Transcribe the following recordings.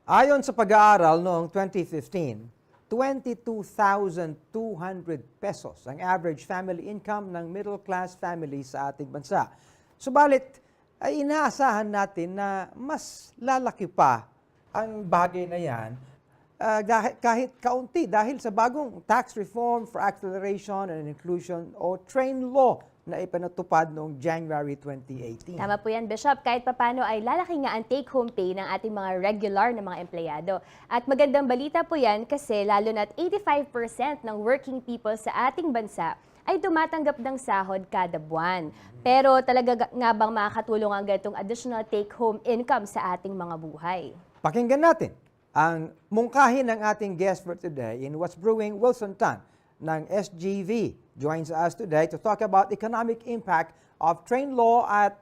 Ayon sa pag-aaral noong 2015, 22,200 pesos ang average family income ng middle-class family sa ating bansa. Subalit, ay inaasahan natin na mas lalaki pa ang bagay na yan kahit kaunti dahil sa bagong Tax Reform for Acceleration and Inclusion o TRAIN Law na ipinatupad noong January 2018. Tama po yan, Bishop. Kahit papano ay lalaki nga ang take-home pay ng ating mga regular na mga empleyado. At magandang balita po yan kasi lalo na't 85% ng working people sa ating bansa ay tumatanggap ng sahod kada buwan. Pero talaga nga bang makakatulong ang ganitong additional take-home income sa ating mga buhay? Pakinggan natin ang mungkahin ng ating guest for today in What's Brewing, Wilson Tan ng SGV joins us today to talk about economic impact of TRAIN law at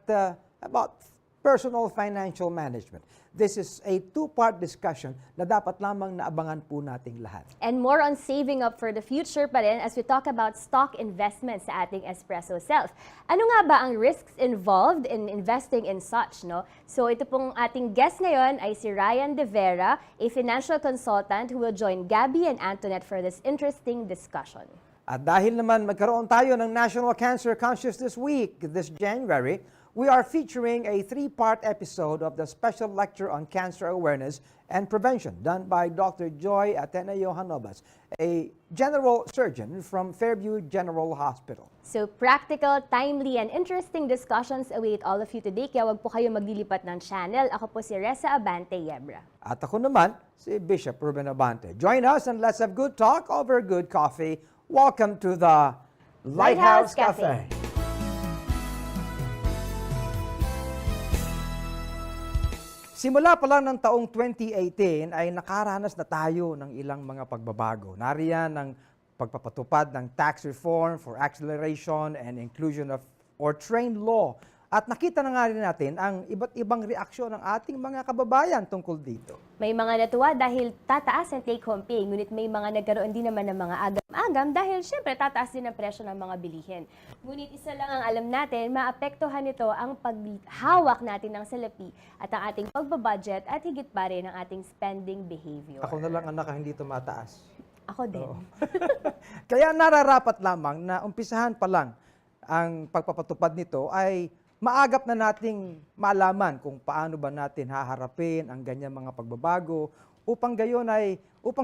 about personal financial management. This is a two-part discussion na dapat lamang naabangan po nating lahat. And more on saving up for the future pa rin as we talk about stock investments sa ating Espresso Self. Ano nga ba ang risks involved in investing in such, no? So ito pong ating guest ngayon ay si Ryan De Vera, a financial consultant who will join Gabby and Antoinette for this interesting discussion. At dahil naman magkaroon tayo ng National Cancer Consciousness Week this January, we are featuring a three-part episode of the special lecture on cancer awareness and prevention done by Dr. Joy Ateneo Hanovas, a general surgeon from Fairview General Hospital. So practical, timely, and interesting discussions await all of you today. Kaya wag po kayo maglilipat ng channel. Ako po si Reza Abante Yebra. At ako naman, si Bishop Ruben Abante. Join us and let's have good talk over good coffee. Welcome to the Lighthouse Cafe. Simula pa lang ng taong 2018 ay nakaranas na tayo ng ilang mga pagbabago. Nariyan ang pagpapatupad ng Tax Reform for Acceleration and Inclusion of or TRAIN Law. At nakita na nga rin natin ang iba't ibang reaksyon ng ating mga kababayan tungkol dito. May mga natuwa dahil tataas ang take-home pay, ngunit may mga nagkaroon din naman ng mga agam-agam dahil syempre tataas din ang presyo ng mga bilihin. Ngunit isa lang ang alam natin, maapektuhan nito ang paghawak natin ng salapi at ang ating pagbabudget at higit pa rin ang ating spending behavior. Ako na lang anak hindi tumataas. Ako din. Kaya nararapat lamang na umpisahan pa lang ang pagpapatupad nito ay maagap na nating malaman kung paano ba natin haharapin ang ganyan mga pagbabago upang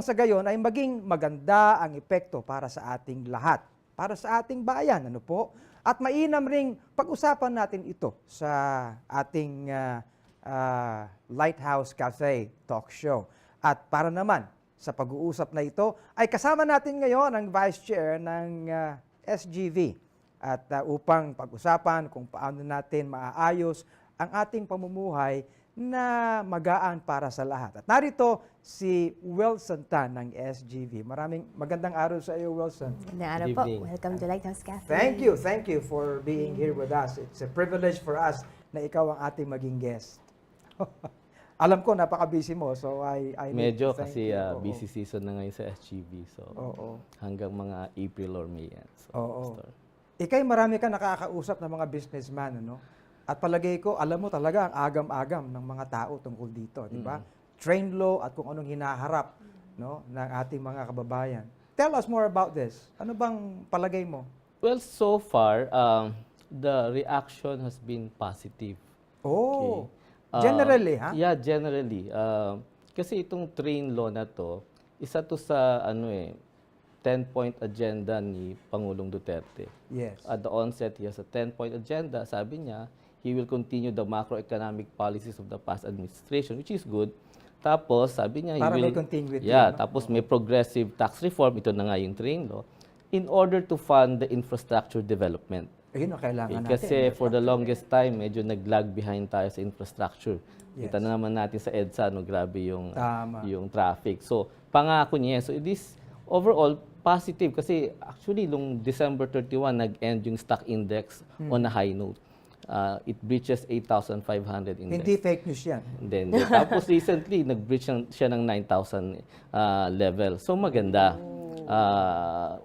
sa gayon ay maging maganda ang epekto para sa ating lahat, para sa ating bayan, ano po? At mainam ring pag-usapan natin ito sa ating Lighthouse Cafe Talk Show. At para naman sa pag-uusap na ito ay kasama natin ngayon ang Vice Chair ng SGV. At upang pag-usapan kung paano natin maaayos ang ating pamumuhay na magaan para sa lahat. At narito si Wilson Tan ng SGV. Maraming magandang araw sa iyo, Wilson. Magandang araw po. Welcome to Lighthouse Cafe. Thank you for being here with us. It's a privilege for us na ikaw ang ating maging guest. Alam ko, napaka-busy mo, so I medyo kasi busy season na ngayon sa SGV, so hanggang mga April or May yan. So, Ikay marami ka nakakausap ng mga businessman, ano? At palagay ko, alam mo talaga ang agam-agam ng mga tao tungkol dito, di ba? TRAIN law at kung anong hinaharap, no, ng ating mga kababayan. Tell us more about this. Ano bang palagay mo? well, so far, the reaction has been positive. Oh, Okay. generally, ha? Yeah, generally. Kasi itong TRAIN law na to, isa to sa 10-point agenda ni Pangulong Duterte. Yes. At the onset, he has a 10-point agenda. Sabi niya, he will continue the macroeconomic policies of the past administration, which is good. Tapos, sabi niya, Para he will... may continuity. Yeah, no? tapos may progressive tax reform, ito na nga yung TRAIN law, in order to fund the infrastructure development. Ayun ang kailangan natin. Kasi for the longest time, medyo nag-lag behind tayo sa infrastructure. Yes. Kita na naman natin sa EDSA, grabe yung Tama. yung traffic. So, pangako niya. So, it is overall positive kasi actually nung December 31 nag-end yung stock index on a high note. It breaches 8,500 index. Hindi fake news yan. Then, tapos recently nag-breach siya ng 9,000 level. So maganda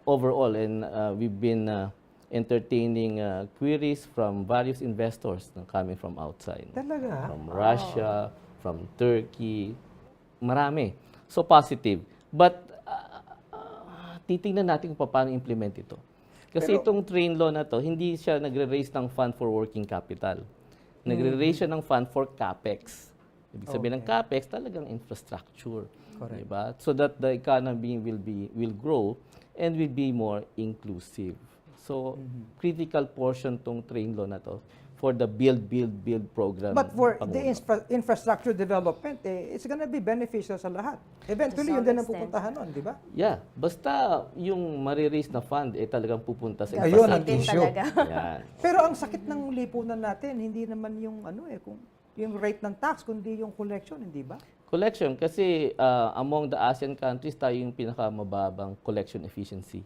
overall, and we've been entertaining queries from various investors coming from outside. Talaga? From Russia, from Turkey, marami. So positive. But titingnan natin kung paano implement ito. Kasi itong train law na to, hindi siya nagre-raise ng fund for working capital. Nagre-raise siya ng fund for CAPEX. Ibig sabihin ng CAPEX, talagang infrastructure. Correct. Diba? So that the economy will grow and will be more inclusive. So, critical portion tong train law na to for the build program. But for Pangulo. the infrastructure development, it's gonna be beneficial sa lahat. Eventually, To yun some din ang extent. pupuntahan nun, di ba? Yeah, basta yung mariraise na fund, talagang pupunta sa Ayun ang Din issue. talaga. Yan. Pero ang sakit ng lipunan natin, hindi naman yung kung yung rate ng tax, kundi yung collection, hindi ba? Collection, kasi among the ASEAN countries, tayo yung pinakamababang collection efficiency.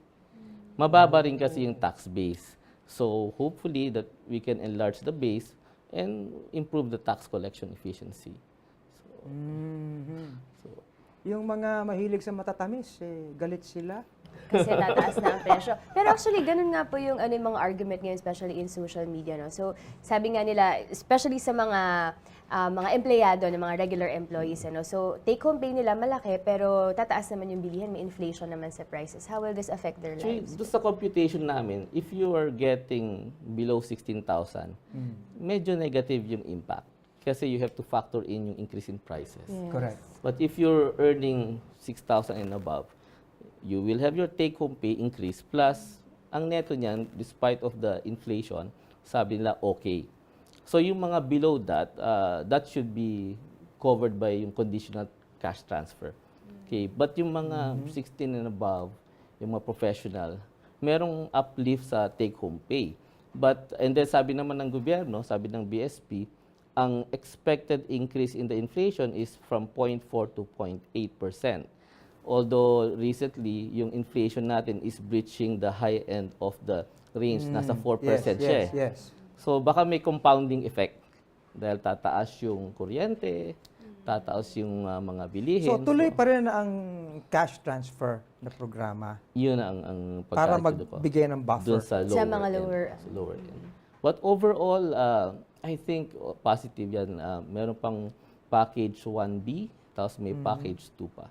Mababa rin kasi yung tax base. So, hopefully that we can enlarge the base and improve the tax collection efficiency. So, Yung mga mahilig sa matatamis, galit sila. Kasi tataas na ang presyo. Pero actually, ganun nga po yung yung mga argument ngayon, especially in social media. No? So, sabi nga nila, especially sa mga empleyado, ng mga regular employees. So, take-home pay nila malaki, pero tataas naman yung bilihan, may inflation naman sa prices. How will this affect their lives? doon sa computation namin, if you are getting below 16,000, medyo negative yung impact. Kasi you have to factor in yung increase in prices. Yes. Correct. But if you're earning 6,000 and above, you will have your take-home pay increase plus ang neto niyan, despite of the inflation, sabi nila okay. So yung mga below that, that should be covered by yung conditional cash transfer. Okay, but yung mga 16 and above, yung mga professional, merong uplift sa take-home pay. But, and then sabi naman ng gobyerno, sabi ng BSP, ang expected increase in the inflation is from 0.4 to 0.8%. Although recently, yung inflation natin is breaching the high end of the range, nasa 4% siya. Yes. So baka may compounding effect dahil tataas yung kuryente, tataas yung mga bilihin. So, tuloy pa rin ang cash transfer na programa Yun ang para pagkakaiba ko. magbigay ng buffer. Dun sa lower Sa mga end, lower- sa lower end. But overall, I think positive yan. Meron pang package 1B, tapos may package 2 pa.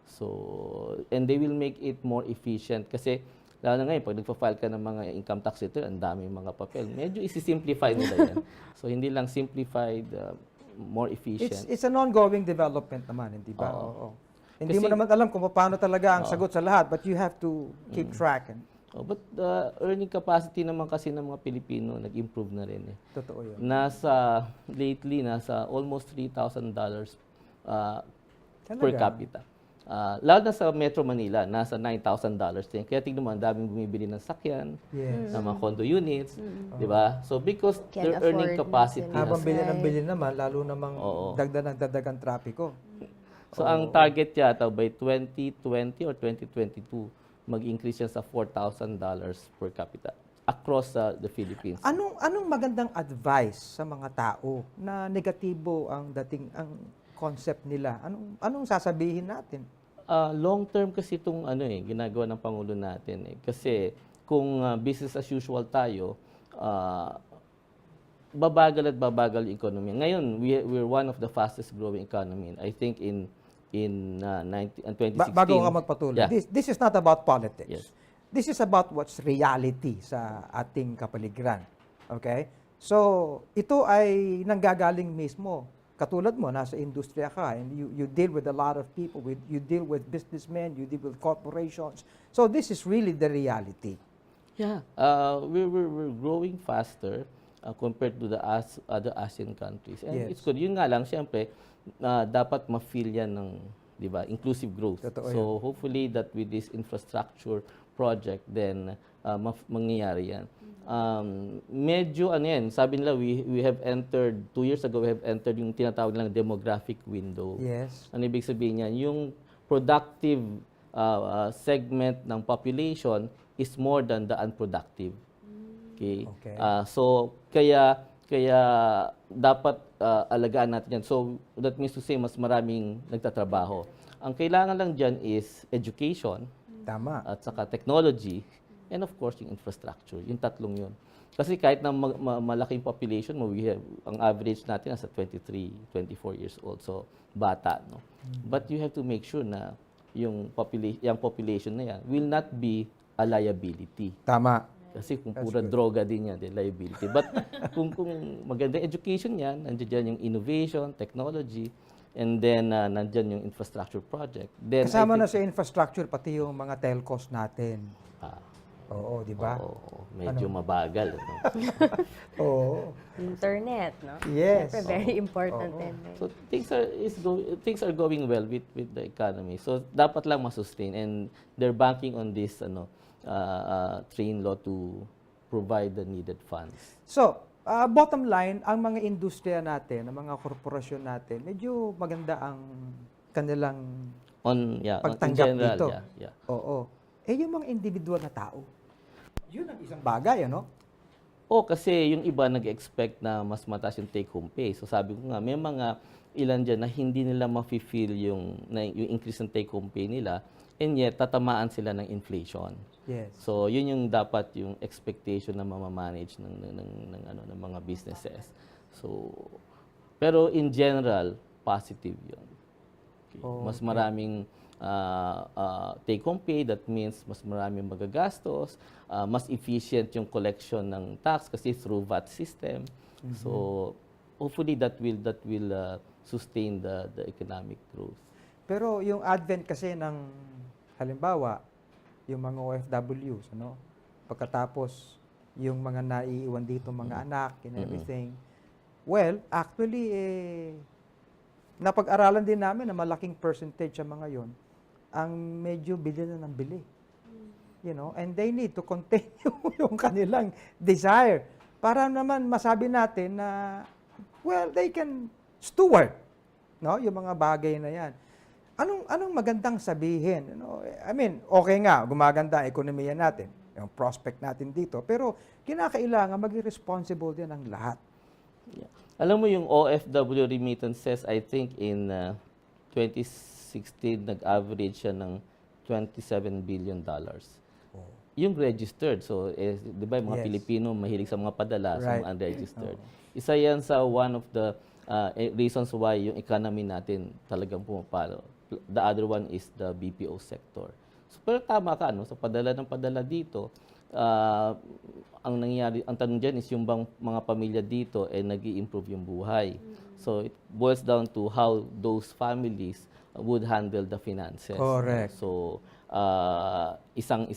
So, and they will make it more efficient kasi lalo na ngayon, pag nagpa-file ka ng mga income tax return, ang daming mga papel. Medyo isi-simplify nila yan. So, hindi lang simplified, more efficient. It's an ongoing development naman, hindi ba? Oo. Oo. Hindi mo Kasi- naman alam kung paano talaga ang sagot sa lahat, but you have to keep track. But the earning capacity naman kasi ng mga Pilipino, nag-improve na rin. Totoo yun. Lately, nasa almost $3,000 per Talaga? capita. Lalo na sa Metro Manila, nasa $9,000 din. Kaya tignan mo, ang daming bumibili ng sakyan, Yes. ng mga condo units, di ba? So because Can their earning afford capacity minsan. Habang has, bilhin ng Right. bilhin naman, lalo namang Oo. dagdag ang trapiko. so ang target yata by 2020 or 2022, mag-increase yan sa $4,000 per capita across the Philippines. Anong magandang advice sa mga tao na negatibo ang concept nila? Anong sasabihin natin? Long term kasi itong ginagawa ng Pangulo natin. Kasi kung business as usual tayo, babagal at babagal yung economy. Ngayon, we're one of the fastest growing economy. I think in 2016. Bago ka magpatuloy, Yeah. this is not about politics. Yes. This is about what's reality sa ating kapaligiran. Okay? So, ito ay nanggagaling mismo. Katulad mo, nasa industriya ka, and you deal with a lot of people, you deal with businessmen, you deal with corporations. So, this is really the reality. Yeah, we're growing faster compared to the other ASEAN countries. And Yes. it's good. Yun nga lang, siyempre, dapat ma-feel yan ng, di ba, inclusive growth. Totoo So hopefully that with this infrastructure project, then mangyayari yan. Medyo yan, sabi nila, we have entered, 2 years ago, we have entered yung tinatawag nilang demographic window. Yes. Ano ibig sabihin niyan? Yung productive segment ng population is more than the unproductive. Okay? Okay. So kaya dapat alagaan natin yan. So that means to say mas maraming nagtatrabaho. Ang kailangan lang diyan is education Tama. at saka technology and of course, yung infrastructure. Yung tatlong yun. Kasi kahit na malaking population mo, we have, ang average natin nasa 23, 24 years old. So, bata, no? But you have to make sure na yung population na yan will not be a liability. Tama. Kasi kung pura droga din yan, liability. But kung maganda education yan, nandiyan dyan yung innovation, technology, and then nandiyan yung infrastructure project. Then Kasama na sa infrastructure, pati yung mga telcos natin. Oo, di ba? Oo, medyo mabagal. No? Oo. Internet, no? Yes. Siyempre, very important din. So things are going well with the economy. So dapat lang ma-sustain, and they're banking on this train law to provide the needed funds. So, bottom line, ang mga industriya natin, ang mga korporasyon natin, medyo maganda ang kanilang In pagtanggap general, dito. yeah. Oo. Yung mga individual na tao, yun ang isang bagay, ano? Kasi yung iba nag-expect na mas mataas yung take-home pay. So sabi ko nga, may mga ilan dyan na hindi nila ma-feel yung increase ng take-home pay nila, and yet tatamaan sila ng inflation. Yes. So yun yung dapat yung expectation na mamamanage ng mga businesses. So pero in general, positive yun. Okay. Mas maraming take-home pay, that means mas maraming magagastos, mas efficient yung collection ng tax kasi through VAT system. So hopefully that will sustain the economic growth. Pero yung advent kasi ng halimbawa yung mga OFWs, ano? Pagkatapos yung mga naiiwan dito mga anak and everything. Well, actually napag-aralan din namin na malaking percentage sa mga yon ang medyo bili na ng bili. You know, and they need to continue yung kanilang desire para naman masabi natin na well, they can steward, no, yung mga bagay na yan. Anong magandang sabihin? You know, I mean, okay nga, gumaganda ang ekonomiya natin, yung prospect natin dito, pero kinakailangan maging responsible din ang lahat. Yeah. Alam mo yung OFW remittances, I think in 2016 nag-average siya ng $27 billion. Yung registered, so di ba yung mga Pilipino mahilig sa mga padala, sa mga unregistered. Isa yan sa one of the reasons why yung economy natin talagang pumapalo. The other one is the BPO sector. So, pero tama ka, no? So padala ng padala dito, ang nangyayari, ang tanong dyan is yung bang mga pamilya dito nag-i-improve yung buhay. So it boils down to how those families would handle the finances. Correct. So isang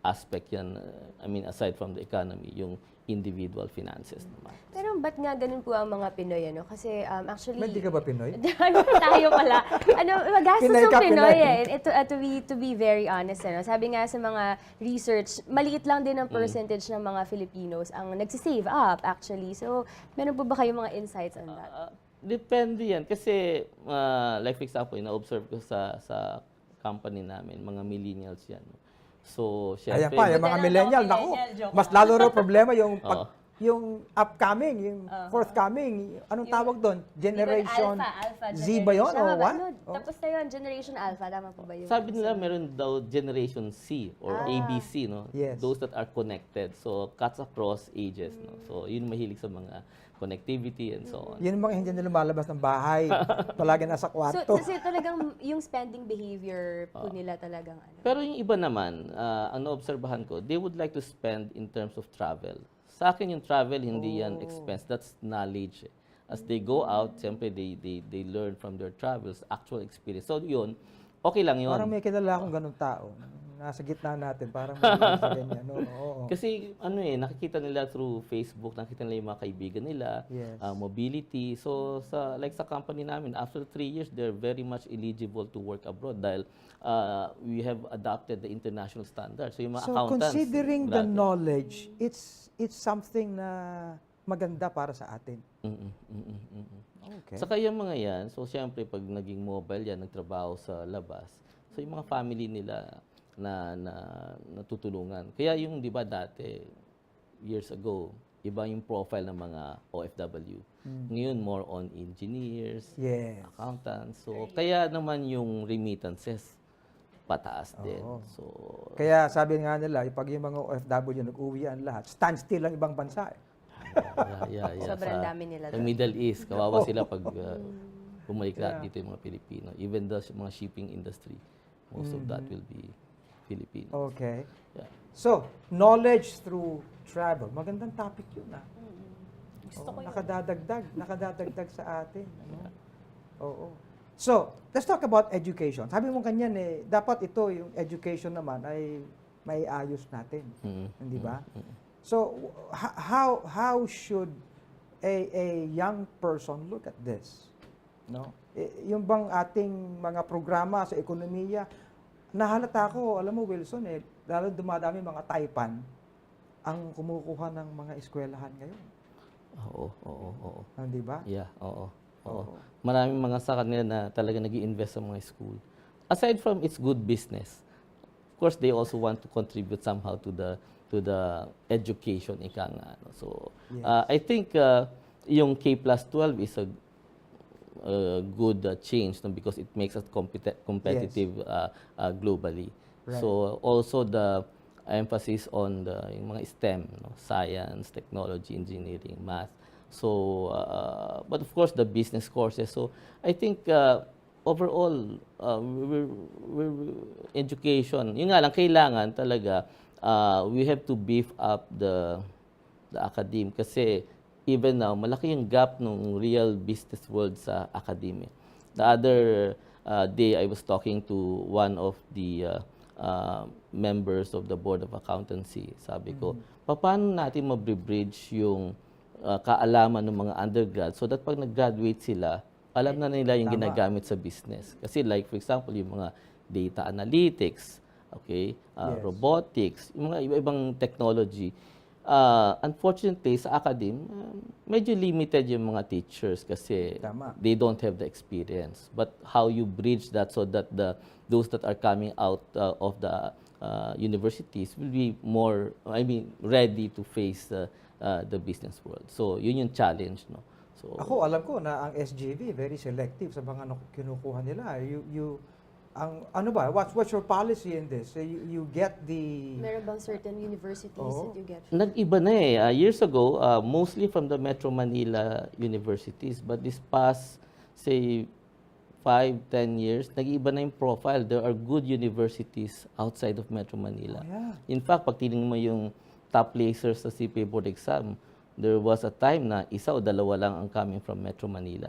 aspect yan, I mean aside from the economy, yung individual finances naman. Pero ba't nga ganun po ang mga Pinoy, ano? Kasi actually... Hindi ka ba Pinoy? Tayo pala. Magastos Pinoy yung ka, Pinoy Pinoy. to be very honest, ano? Sabi nga sa mga research, maliit lang din ang percentage ng mga Filipinos ang nagsisave up, actually. So, meron po ba kayong mga insights on that? Depende yan. Kasi, like for example, na-observe ko sa company namin, mga millennials yan. So, Ayan syempre... pa, yung mga millennial, naku, mas lalo raw problema yung yung upcoming, yung forthcoming, anong tawag doon? Generation Alpha Z ba yun? O what? Tapos na yun, Generation Alpha, tama po ba yun? Sabi nila meron daw Generation C or ABC, no? Yes. Those that are connected. So, cuts across ages, no? So, yun mahilig sa mga connectivity and so on. Yun yung mga hindi na lumalabas ng bahay. Palagi nasa kwarto. So, kasi talagang yung spending behavior po nila talagang ano. Pero yung iba naman, ang naobserbahan ko, they would like to spend in terms of travel. Sa akin yung travel, hindi yan expense. That's knowledge. As they go out, siyempre they learn from their travels, actual experience. So yun, okay lang yun. Parang may kilala akong ganung tao. Nasa gitna natin, parang may sa ganyan. No? Oo. Kasi nakikita nila through Facebook, nakikita nila yung mga kaibigan nila, Yes. mobility. So sa company namin, after 3 years, they're very much eligible to work abroad dahil we have adopted the international standards. So yung mga So accountants, considering the grabe. knowledge, it's something na maganda para sa atin. Okay. Saka yung mga yan, so siyempre pag naging mobile yan, nagtrabaho sa labas, so yung mga family nila na natutulungan. Kaya yung, di ba dati, years ago, iba yung profile ng mga OFW. Ngayon, more on engineers, Yes. accountants. So, kaya naman yung remittances, pataas din. Oo. So, Kaya sabi nga nila, pag yung mga OFW nag-uwian lahat, standstill ang ibang bansa. yeah. Sobrang dami nila Sa doon. Middle East, kawawa sila pag bumalik lahat Yeah. dito yung mga Pilipino. Even the mga shipping industry, most of that will be Filipino. Okay. Yeah. So, knowledge through travel. Magandang topic yun, ah. Gusto ko yun. Nakadadagdag sa atin. Ano? Oo. So, let's talk about education. Sabi mo kanyan dapat ito, yung education naman ay may ayos natin. Hindi ba? So, how should a young person look at this? No? Yung bang ating mga programa sa ekonomiya, nahalata ko, alam mo Wilson, lalo dumadami mga Taipan ang kumukuha ng mga eskwelahan ngayon. Oo. Hindi ba? Yeah, oo. Oo. Maraming mga sa kanila na talaga nag-i-invest sa mga school. Aside from it's good business, of course they also want to contribute somehow to the education ika nga. No? So Yes. I think yung K+12 is a good change, no? Because it makes us competitive globally. Right. So also the emphasis on yung mga STEM, no? Science, technology, engineering, math. So, but of course, the business courses. So, I think overall, education, yun nga lang, kailangan talaga, we have to beef up the academe. Kasi even now, malaki yung gap ng real business world sa academia. The other day, I was talking to one of the members of the Board of Accountancy. Sabi ko, paano natin mabridge yung kaalaman ng mga undergrad so that pag nag-graduate sila, alam na nila yung Tama. ginagamit sa business. Kasi like for example, yung mga data analytics, okay, Yes. robotics, yung mga iba-ibang technology. Unfortunately, sa academe, medyo limited yung mga teachers kasi Tama. they don't have the experience. But how you bridge that so that those that are coming out of the universities will be more, ready to face the business world. So, yun yung challenge, no? So, Ako, alam ko na ang SGV, very selective sa mga kinukuha nila. Ano ba? What's your policy in this? You get the... Meron bang certain universities Oo. that you get? nag-iba na years ago, mostly from the Metro Manila universities. But this past, say, 5-10 years, nag-iba na yung profile. There are good universities outside of Metro Manila. Oh, yeah. In fact, pag tinignan mo yung top placers sa CPA board exam, there was a time na isa o dalawa lang ang coming from Metro Manila.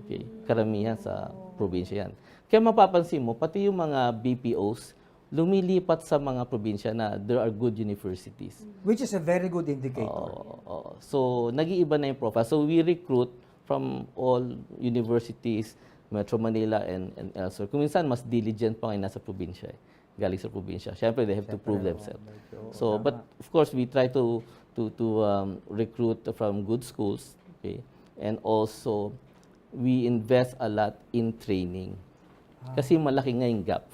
Okay, karamihan sa probinsya yan. Kaya mapapansin mo, pati yung mga BPOs, lumilipat sa mga probinsya na there are good universities. Which is a very good indicator. Oo. So, nag-iiba na yung profile. So, we recruit from all universities, Metro Manila and elsewhere. Kung minsan, mas diligent pa ngayon nasa probinsya. Galing sa probinsya. Siyempre, they have to prove themselves. So, but of course, we try to recruit from good schools. Okay? And also, we invest a lot in training. Kasi malaki nga yung gap.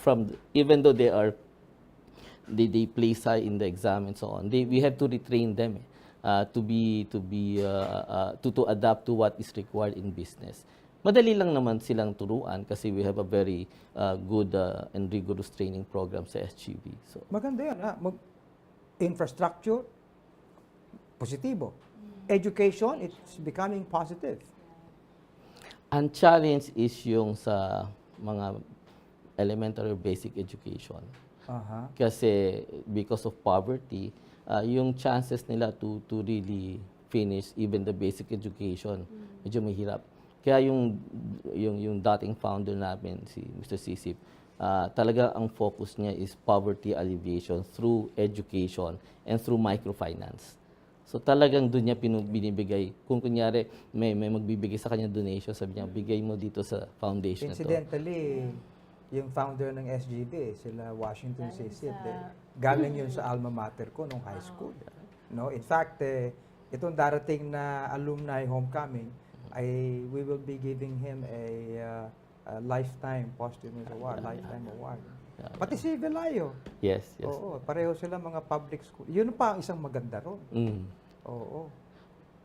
Even though they place high in the exam and so on, we have to retrain them to adapt to what is required in business. Madali lang naman silang turuan kasi we have a very good and rigorous training program sa SGB. So, Maganda yan. Infrastructure, positibo. Education, it's becoming positive. ang challenge is yung sa mga elementary or basic education. Aha. Kasi because of poverty, yung chances nila to really finish even the basic education, medyo mahirap. Kaya yung dating founder namin, si Mr. Sisip, talaga ang focus niya is poverty alleviation through education and through microfinance. So talagang doon niya binibigay. Kung kunyari may magbibigay sa kanya donation, sabi niya, bigay mo dito sa foundation na to. Incidentally, yung founder ng SGB, sila Washington Sisip, galing yun sa alma mater ko nung high school. No, in fact, itong darating na alumni homecoming, we will be giving him a lifetime posthumous award, lifetime award. Pati si Velayo. Yes. Oo, pareho sila mga public school. Yun pa ang isang maganda ron. Oo.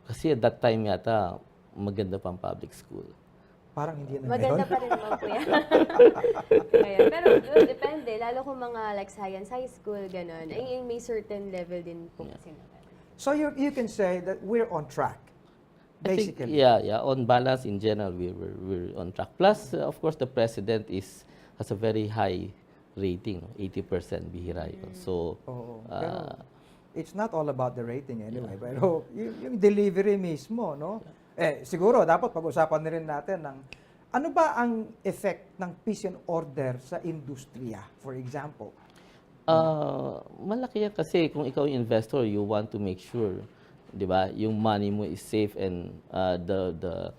Kasi at that time yata, maganda pang public school. Parang hindi na Maganda ngayon. pa rin naman po yan. Ngayon. Pero depende, lalo kung mga like science high school, gano'n. Ay, may certain level din po kasi naman. So you can say that we're on track, I think, basically. yeah. On balance, in general, we're on track. Plus, of course, the president has a very high rating, no? 80% bihira yun. So, Oo. Pero it's not all about the rating anyway. Pero yung delivery mismo, no? Siguro dapat pag-usapan na rin natin ng ano ba ang effect ng peace and order sa industriya, for example? Malaki yan kasi kung ikaw yung investor, you want to make sure, 'di ba, yung money mo is safe and the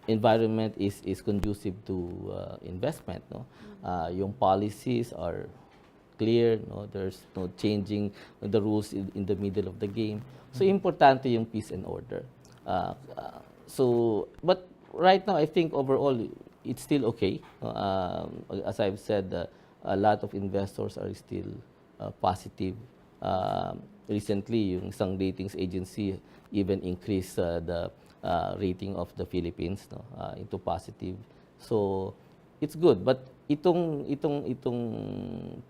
environment is conducive to investment, no? Yung policies are clear, no? There's no changing the rules in the middle of the game. So importante yung peace and order. But right now I think overall it's still okay. As I've said, a lot of investors are still positive. Recently, yung isang ratings agency even increased the rating of the Philippines, no, into positive. So it's good, but itong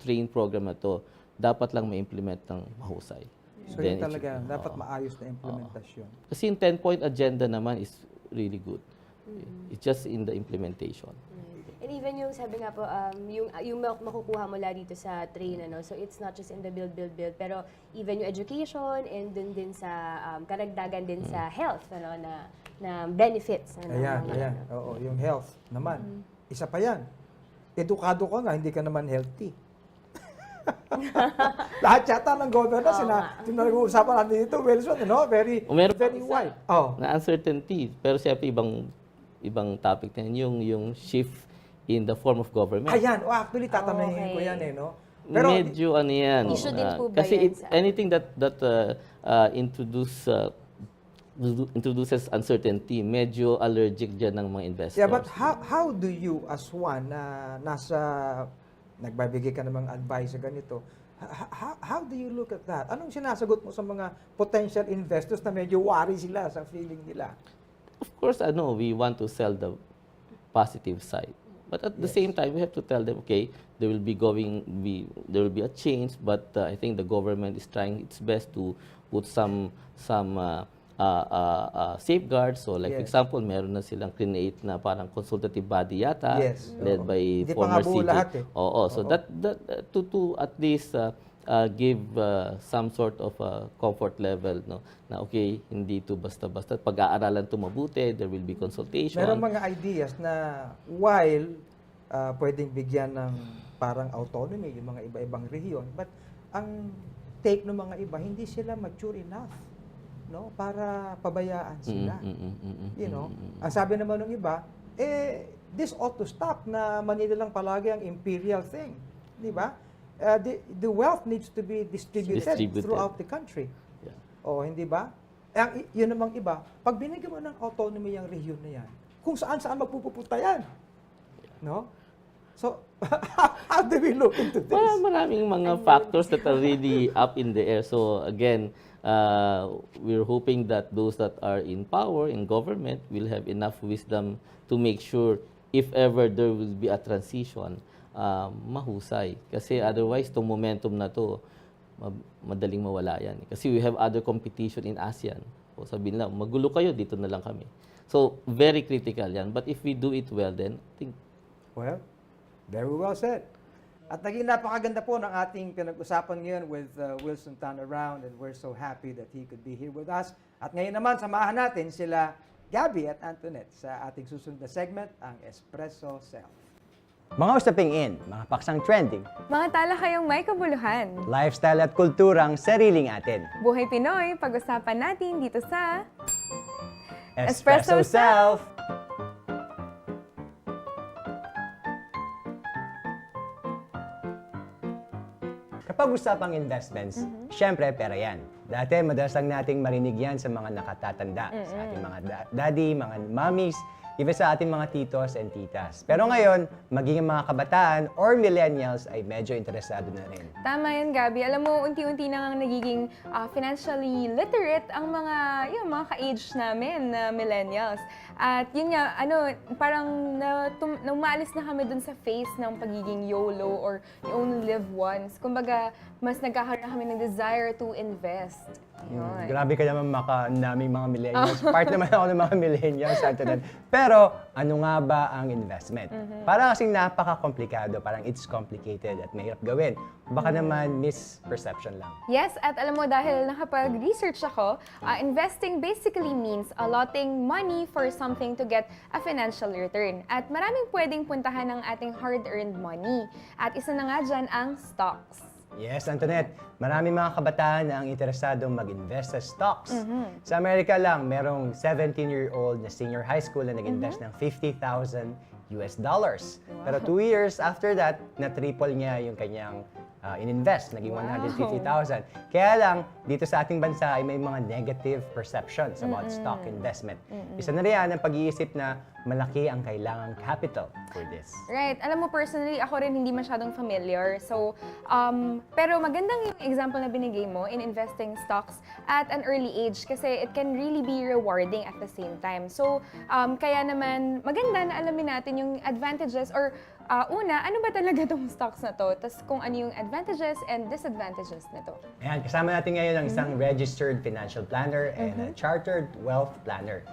train program na to dapat lang ma-implement ng mahusay. So Then yun talaga, dapat maayos na implementasyon. Kasi yung 10-point agenda naman is really good. It's just in the implementation. And even yung sabi nga po, yung makukuha mula dito sa train, ano, so it's not just in the build, pero even yung education and dun din sa karagdagan din sa health, ano, na benefits. Ano, Ayan. Oo, yung health naman. Isa pa yan. Edukado ka nga, hindi ka naman healthy. Lahat yata ng governor, nag-uusapan natin dito, Wilson, no? Very wide. Na uncertainty, pero siyempre ibang topic na yun, yung shift in the form of government. Ayan, actually tatanungin ko yan no? Pero medyo ano yan. Issue din po ba kasi yan sa- anything that introduces uncertainty, medyo allergic dyan ng mga investors. yeah, but how do you as one na nagbibigay ka namang advice sa ganito, how do you look at that? Anong sinasagot mo sa mga potential investors na medyo worry sila sa feeling nila? Of course, we want to sell the positive side. But at the same time, we have to tell them, okay, there will be a change, but I think the government is trying its best to put some safeguards. So like for example, meron na silang create na parang consultative body yata, led by Hindi pa former nga buo CJ. lahat So that to at least give some sort of comfort level, no, na okay, hindi to basta-basta pag-aaralan to mabuti, there will be consultation. Meron mga ideas na while pwedeng bigyan ng parang autonomy yung mga iba-ibang rehiyon, but ang take ng mga iba, hindi sila mature enough, no, para pabayaan sila. Ang sabi naman ng iba, this ought to stop, na Manila lang palagi ang imperial thing, di ba? The wealth needs to be distributed throughout the country. O, hindi ba? Yun namang iba, pag binigyan mo ng autonomy yung rehiyon na yan, kung saan-saan magpupunta yan. No? So, how do we look into this? Well, maraming mga factors that are really up in the air. So again, we're hoping that those that are in power, in government, will have enough wisdom to make sure if ever there will be a transition, mahusay. Kasi otherwise, itong momentum na to, madaling mawala yan. Kasi we have other competition in ASEAN. O sabihin lang, magulo kayo, dito na lang kami. So, very critical yan. But if we do it well, then I think... Well, very well said. At naging napakaganda po ng ating pinag-usapan ngayon with Wilson Turnaround, and we're so happy that he could be here with us. At ngayon naman, samahan natin sila Gabby at Antoinette sa ating susunod na segment, ang Espresso Self. Mga usaping in, mga paksang trending, Mga talakayang may kabuluhan. lifestyle at kulturang sariling atin. Buhay Pinoy, pag-usapan natin dito sa Espresso Espresso Self! Kapag usapang investments, syempre pera yan. Dati madalas lang nating marinig yan sa mga nakatatanda, sa ating mga daddy, mga mommies, even sa ating mga titos and titas. Pero ngayon, maging mga kabataan or millennials ay medyo interesado na rin. Tama yan, Gabi. Alam mo, unti-unti na nga nagiging financially literate ang mga ka-age namin na millennials. At yun nga, parang umaalis na kami dun sa phase ng pagiging YOLO or you only live once. Kumbaga, mas nagkakaroon na kami ng desire to invest. Yun. Grabe ka naman naming mga millennials. Part naman ako ng mga millennials, Antoinette. Pero ano nga ba ang investment? Parang kasing napaka-komplikado, parang it's complicated at mahirap gawin. Baka naman misperception lang. Yes, at alam mo, dahil nakapag-research ako, investing basically means allotting money for something to get a financial return. At maraming pwedeng puntahan ng ating hard-earned money. At isa na nga dyan ang stocks. Yes, Antoinette. Maraming mga kabataan na ang interesadong mag-invest sa stocks. Sa Amerika lang, merong 17-year-old na senior high school na nag-invest ng $50,000 US dollars. Pero 2 years after that, na-triple niya yung kanyang in-invest, naging 150,000. Kaya lang, dito sa ating bansa ay may mga negative perceptions about stock investment. Isa na riyan ang pag-iisip na malaki ang kailangang capital for this. Right. Alam mo, personally, ako rin hindi masyadong familiar. So, pero magandang yung example na binigay mo in investing stocks at an early age kasi it can really be rewarding at the same time. So, kaya naman maganda na alamin natin yung advantages or una, ano ba talaga tong stocks na to? Tapos kung ano yung advantages and disadvantages nito. Ayan, kasama natin ngayon ang isang registered financial planner and a chartered wealth planner.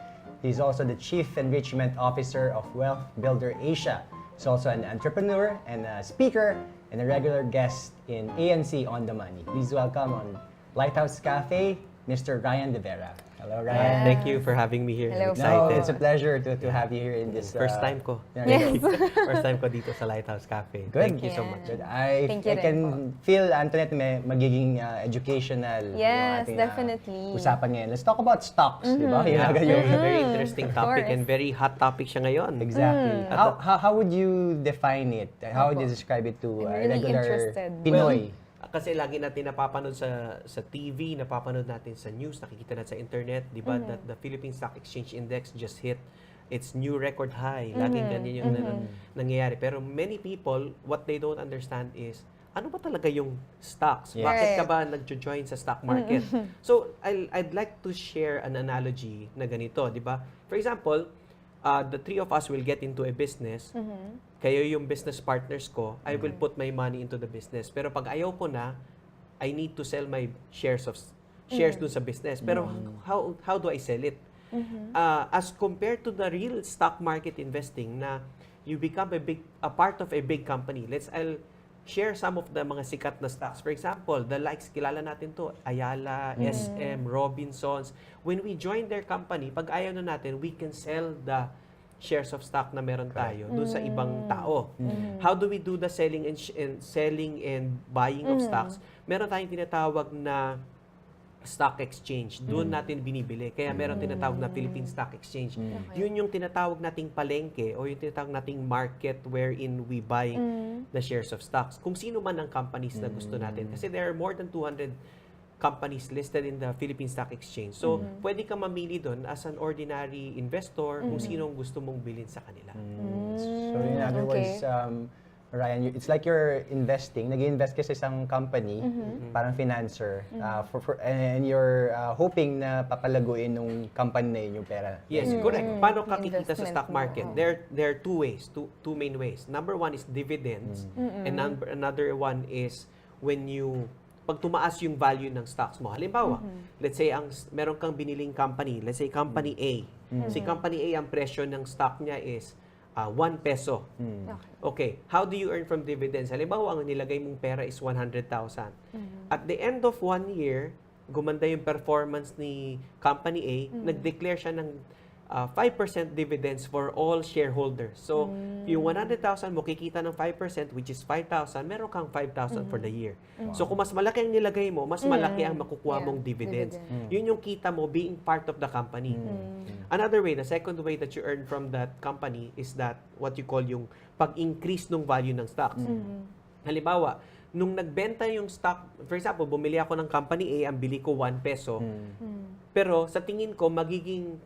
He's also the Chief Enrichment Officer of Wealth Builder Asia. He's also an entrepreneur and a speaker and a regular guest in ANC On The Money. Please welcome on Lighthouse Cafe, Mr. Ryan De Vera. Hello, Ryan. Thank you for having me here. Hello I'm No, excited. it's a pleasure to have you here in this. First time ko. Yes. First time ko dito sa Lighthouse Cafe. Good. Thank you so much. Good. I Thank you rin can po. feel, Antoinette, may magiging educational yung Yes, ating, definitely. usapan ngayon. Let's talk about stocks, di ba? Yun Yeah, agad it's yung- a very interesting topic course. and very hot topic siya ngayon. Exactly. How would you define it? How would you describe it to I'm a really regular interested. Pinoy? Kasi lagi natin napapanood sa TV, napapanood natin sa news, nakikita natin sa internet, di ba? That the Philippine Stock Exchange Index just hit its new record high. Laging ganyan yung nangyayari. Pero many people, what they don't understand is, ano ba talaga yung stocks? Yes. Bakit ka Right. ba nagjo-join sa stock market? So, I'd like to share an analogy na ganito, di ba? For example, the three of us will get into a business. Kayo yung business partners ko, I will put my money into the business. Pero pag ayaw ko na, I need to sell my shares dun sa business. Pero how do I sell it? As compared to the real stock market investing na you become a part of a big company. I'll share some of the mga sikat na stocks. For example, the likes, kilala natin to, Ayala, SM, Robinsons. When we join their company, pag ayaw na natin, we can sell the shares of stock na meron tayo dun sa ibang tao. How do we do the selling and buying of stocks? Meron tayong tinatawag na stock exchange. Doon natin binibili. Kaya meron tinatawag na Philippine Stock Exchange. Yun yung tinatawag nating palengke o yung tinatawag nating market wherein we buy the shares of stocks. Kung sino man ang companies na gusto natin. Kasi there are more than 200 companies listed in the Philippine Stock Exchange. So, pwede ka mamili doon as an ordinary investor kung sinong gusto mong bilhin sa kanila. So in other words, Ryan, it's like you're investing. Nag-invest ka sa isang company, parang financer, and you're hoping na papalaguin ng company na yun yung pera. Yes, correct. Paano ka kikita sa Investment stock mo. market? There are two ways, two main ways. Number one is dividends, and another one is when pag tumaas yung value ng stocks mo. Halimbawa, let's say meron kang biniling company, let's say company A. Si company A, ang presyo ng stock niya is 1 peso. Okay, how do you earn from dividends? Halimbawa, ang nilagay mong pera is 100,000. At the end of 1 year, gumanda yung performance ni company A, nag-declare siya ng 5% dividends for all shareholders. So, yung 100,000 mo, kikita ng 5%, which is 5,000, meron kang 5,000 for the year. So, kung mas malaki ang nilagay mo, mas malaki ang makukuha mong dividends. Yun yung kita mo being part of the company. Another way, the second way that you earn from that company is that what you call yung pag-increase ng value ng stocks. Halimbawa, nung nagbenta yung stock, for example, bumili ako ng company A, ang bili ko 1 peso. Pero sa tingin ko, magiging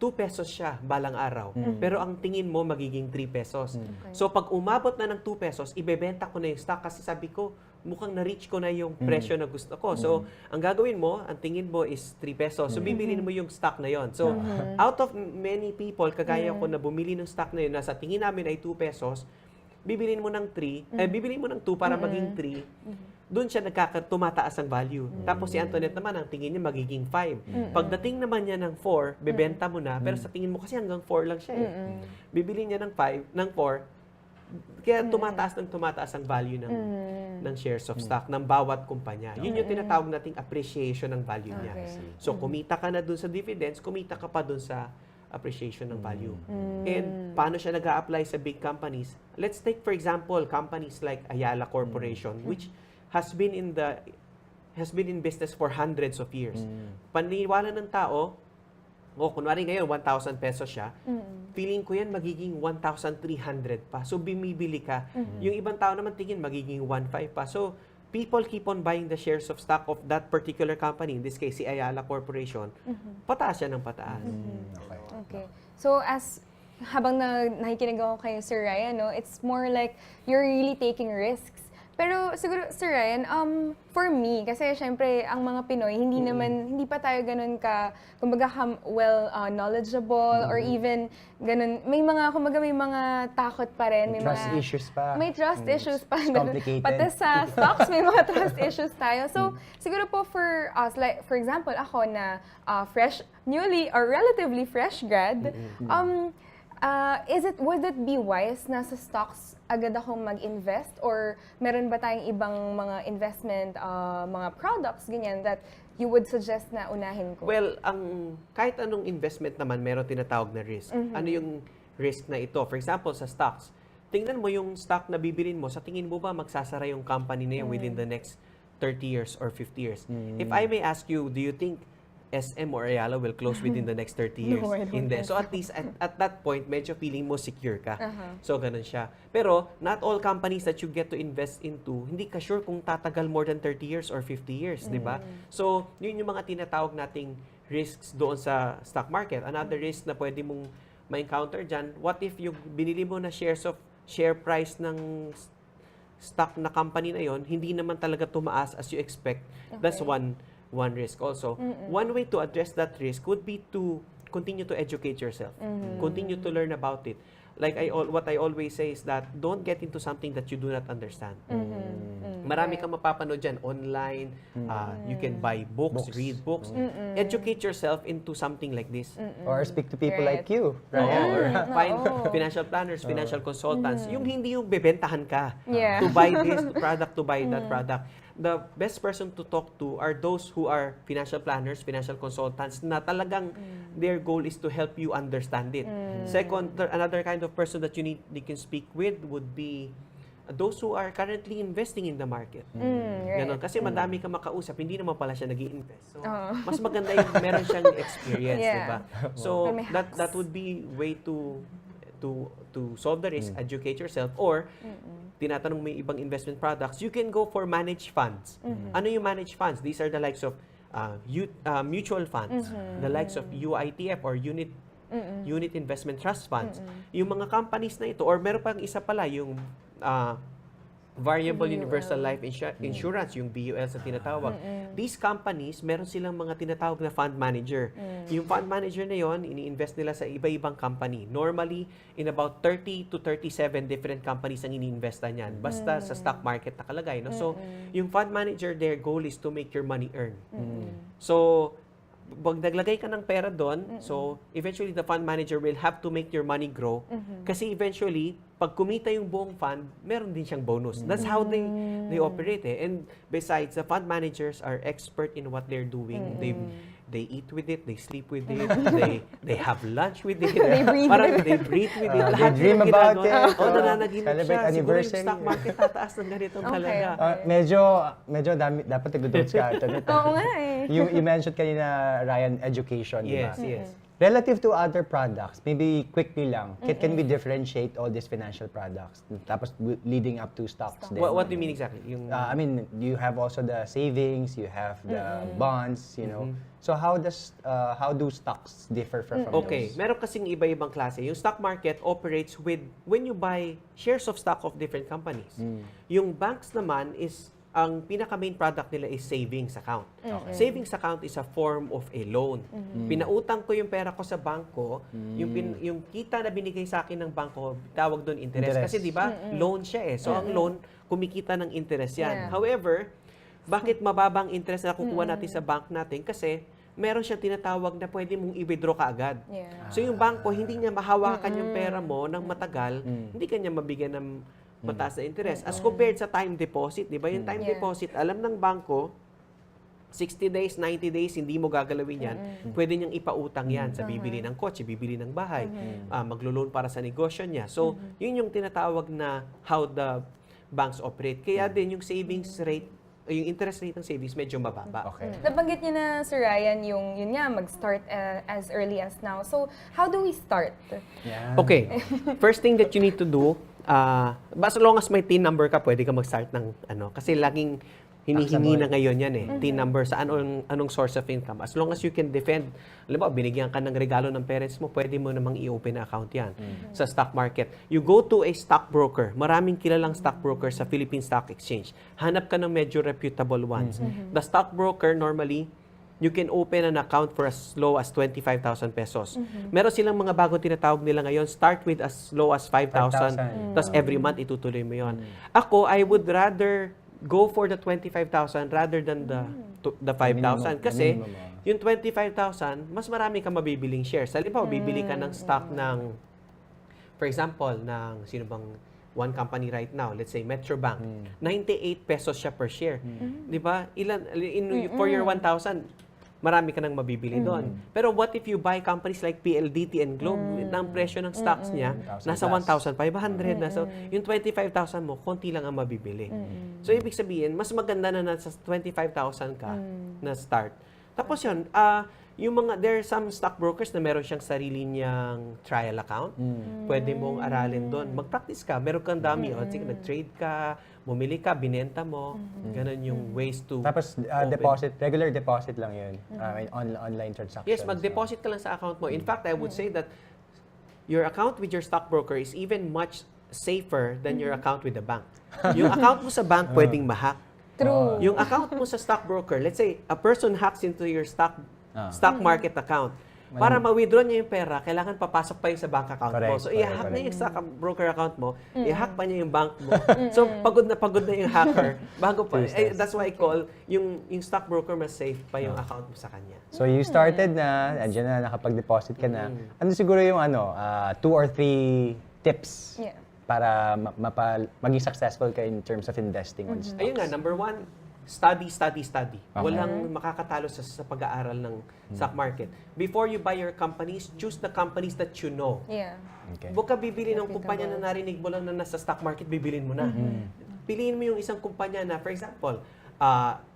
2 pesos siya balang araw. Pero ang tingin mo magiging 3 pesos. So pag umabot na ng 2 pesos, ibebenta ko na yung stock kasi sabi ko, mukhang na-reach ko na yung presyo na gusto ko. So ang gagawin mo, ang tingin mo is 3 pesos. So bibilin mo yung stock na yon. So out of many people, kagaya ko na bumili ng stock na yun, nasa tingin namin ay 2 pesos, bibilin mo ng 3, bibilin mo ng 2 para maging 3. Doon siya tumataas ang value. Tapos si Antoinette naman, ang tingin niya magiging 5. Pagdating naman niya ng 4, bebenta mo na, pero sa tingin mo kasi hanggang 4 lang siya eh. Bibili niya ng 4, kaya tumataas ang value ng shares of stock ng bawat kumpanya. Yun yung tinatawag nating appreciation ng value niya. So kumita ka na doon sa dividends, kumita ka pa doon sa appreciation ng value. And paano siya nag-a-apply sa big companies? Let's take for example, companies like Ayala Corporation, which has been in business for hundreds of years. Paniniwala ng tao, kunwari ngayon 1,000 pesos siya, feeling ko yan magiging 1,300 pa. So bumibili ka. Yung ibang tao naman tingin magiging 1,500 pa. So people keep on buying the shares of stock of that particular company, in this case si Ayala Corporation, pataas siya ng pataas. Okay. So habang nakikinig ako kay Sir Ryan, no, it's more like you're really taking risks. Pero siguro, Sir Ryan, for me, kasi syempre, ang mga Pinoy, hindi pa tayo ganun kumbaga, knowledgeable, or even ganun, may mga takot pa rin. May trust issues pa. May trust issues pa. It's complicated. Pati sa stocks, may mga trust issues tayo. So, siguro po for us, like, for example, ako na newly or relatively fresh grad, would it be wise na sa stocks agad akong mag-invest, or meron ba tayong ibang mga investment mga products ganyan that you would suggest na unahin ko? Well, kahit anong investment naman meron tinatawag na risk. Ano yung risk na ito? For example, sa stocks, tingnan mo yung stock na bibilin mo, sa tingin mo ba magsasara yung company na yun within the next 30 years or 50 years? If I may ask you, do you think SM or Ayala will close within the next 30 years? No, I don't Hindi. So at least at that point, medyo feeling mo secure ka. So ganun siya. Pero not all companies that you get to invest into, hindi ka sure kung tatagal more than 30 years or 50 years, di ba? So yun yung mga tinatawag nating risks doon sa stock market. Another risk na pwede mong ma-encounter dyan, what if yung binili mo na share price ng stock na company na yon, hindi naman talaga tumaas as you expect. That's one risk also. One way to address that risk would be to continue to educate yourself. Continue to learn about it. Like what I always say is that don't get into something that you do not understand. Marami kang mapapanood dyan online. You can buy books, read books. Educate yourself into something like this. Or speak to people Right. like you. Or find financial planners, financial consultants. Yung hindi yung bebentahan ka to buy this product, to buy that product. The best person to talk to are those who are financial planners, financial consultants na talagang their goal is to help you understand it. Second, another kind of person that you can speak with would be those who are currently investing in the market. Ganon. Kasi madami ka makausap, hindi naman pala siya nag-i-invest. So, mas maganda yung meron siyang experience, diba? So, that would be way to solve the risk, educate yourself, or tinatanong mo yung ibang investment products, you can go for managed funds. Ano yung managed funds? These are the likes of mutual funds, the likes of UITF or Unit Investment Trust Funds. Yung mga companies na ito, or meron pang isa pala, yung Variable Universal Life Insurance, yung BUL sa tinatawag. These companies, meron silang mga tinatawag na fund manager. Yung fund manager na yon, ini-invest nila sa iba-ibang company. Normally, in about 30 to 37 different companies ang ini-investan yan. Basta sa stock market nakalagay. No? So, yung fund manager, their goal is to make your money earn. So, pag naglagay ka ng pera doon, so eventually the fund manager will have to make your money grow. Kasi eventually, pag kumita yung buong fund, meron din siyang bonus. That's how they operate. And besides, the fund managers are expert in what they're doing. They eat with it, they sleep with it, they have lunch with it. They breathe with it. They dream about it. Nananaginip Celebrate siya. Siguro yung anniversary. stock market tataas ng ganitong talaga. Medyo dapat nag-dotes ka. Oo nga eh. You mentioned kanina, Ryan, education. Yes, diba? yes. Relative to other products, maybe quickly lang, can we differentiate all these financial products? Tapos leading up to stocks din. What do you mean exactly? Yung, I mean, you have also the savings, you have the bonds, you know. So how do stocks differ from okay, those? meron kasing iba-ibang klase. Yung stock market operates with, when you buy shares of stock of different companies. Yung banks naman is, ang pinaka-main product nila is savings account. Savings account is a form of a loan. Pinautang ko yung pera ko sa bangko, yung kita na binigay sa akin ng bangko, tawag doon interest. Interest. Kasi di ba, loan siya eh. So ang loan, kumikita ng interest yan. Yeah. However, bakit mababang interest na nakukuha natin sa bank natin? Kasi meron siyang tinatawag na pwede mong i-withdraw kaagad. Yeah. So yung bangko, hindi niya mahawakan yung pera mo ng matagal, hindi kanya mabigyan ng mataas na interest. As compared sa time deposit, di ba? Yung time deposit, alam ng bangko, 60 days, 90 days, hindi mo gagalawin yan. Pwede niyang ipautang yan sa bibili ng kotse, bibili ng bahay, maglo-loan para sa negosyo niya. So, yun yung tinatawag na how the banks operate. Kaya din yung savings rate, yung interest rate ng savings medyo mababa. Okay. Nabanggit niyo na, Sir Ryan, yun nga, mag-start as early as now. So, how do we start? Yeah. Okay. First thing that you need to do, as long as may TIN number ka, pwede ka mag-start ng ano. Kasi laging hinihingi na ngayon yan eh. TIN number sa anong source of income. As long as you can defend, alam mo, binigyan ka ng regalo ng parents mo, pwede mo namang i-open na account yan sa stock market. You go to a stockbroker. Maraming kilalang stockbroker sa Philippine Stock Exchange. Hanap ka ng medyo reputable ones. The stockbroker normally, you can open an account for as low as 25,000 pesos. Meron silang mga bagong tinatawag nila ngayon, start with as low as 5,000, tapos every month itutuloy mo yon. Ako, I would rather go for the 25,000 rather than the 5,000 kasi yung 25,000, mas marami kang mabibiling shares. Halimbawa, bibili ka ng stock ng, for example, ng sino bang one company right now, let's say Metro Bank, 98 pesos siya per share. Di ba? For your 1,000, marami ka nang mabibili doon. Pero what if you buy companies like PLDT and Globe, na ang presyo ng stocks niya, nasa 1,500 na. So, yung 25,000 mo, konti lang ang mabibili. So, ibig sabihin, mas maganda na nasa 25,000 ka na start. Tapos yun, there are some stockbrokers na meron siyang sarili niyang trial account. Pwede mong aralin doon. Mag-practice ka. Meron kang dami. Sige, nag-trade ka, bumili ka, binenta mo. Ganon yung ways to Tapos open. regular deposit lang yun. Online transactions. Yes, mag-deposit ka lang sa account mo. In fact, I would say that your account with your stockbroker is even much safer than your account with the bank. Yung account mo sa bank pwedeng ma-hack. True. Yung account mo sa stockbroker, let's say a person hacks into your stock market account. Para ma-withdraw niya yung pera, kailangan papasok pa yung sa bank account mo. Correct, So, i-hack na yung stock broker account mo, i-hack pa niya yung bank mo. So, pagod na yung hacker. Bago pa. That's why I call yung stockbroker mas safe pa yung account mo sa kanya. So you started na, andyan na, nakapag-deposit ka na. Ano siguro yung 2 or 3 tips Yeah. para maging successful ka in terms of investing on stocks? Ayun nga, number 1, study. Okay. Walang makakatalo sa pag-aaral ng stock market. Before you buy your companies, choose the companies that you know. Yeah. Okay. Huwag ka bibili ng kumpanya na narinig mo lang na nasa stock market, bibilin mo na. Piliin mo yung isang kumpanya na, for example,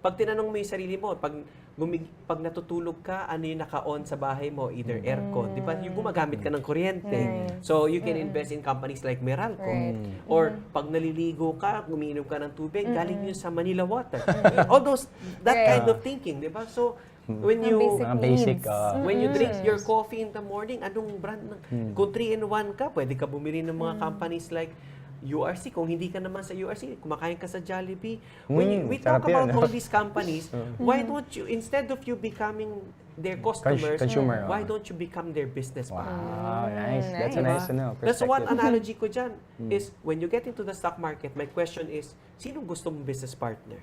pag tinanong mo yung sarili mo, pag natutulog ka, ano yung naka-on sa bahay mo? Either aircon, di ba? Yung gumagamit ka ng kuryente. So, you can invest in companies like Meralco. Right. Or, pag naliligo ka, umiinom ka ng tubig, galing yun sa Manila Water. All those, that kind of thinking, di ba? So, when you... Mga basic, When you drink your coffee in the morning, anong brand ng... Kung 3-in-1 ka, pwede ka bumili ng mga companies like URC. Kung hindi ka naman sa URC, kumakain ka sa Jollibee. When we talk sarap yan, about all these companies, why don't you, instead of you becoming their customers, Consumer, why don't you become their business partner? Wow, nice. That's a nice That's one perspective. analogy ko dyan, is when you get into the stock market, my question is, sinong gusto mong business partner?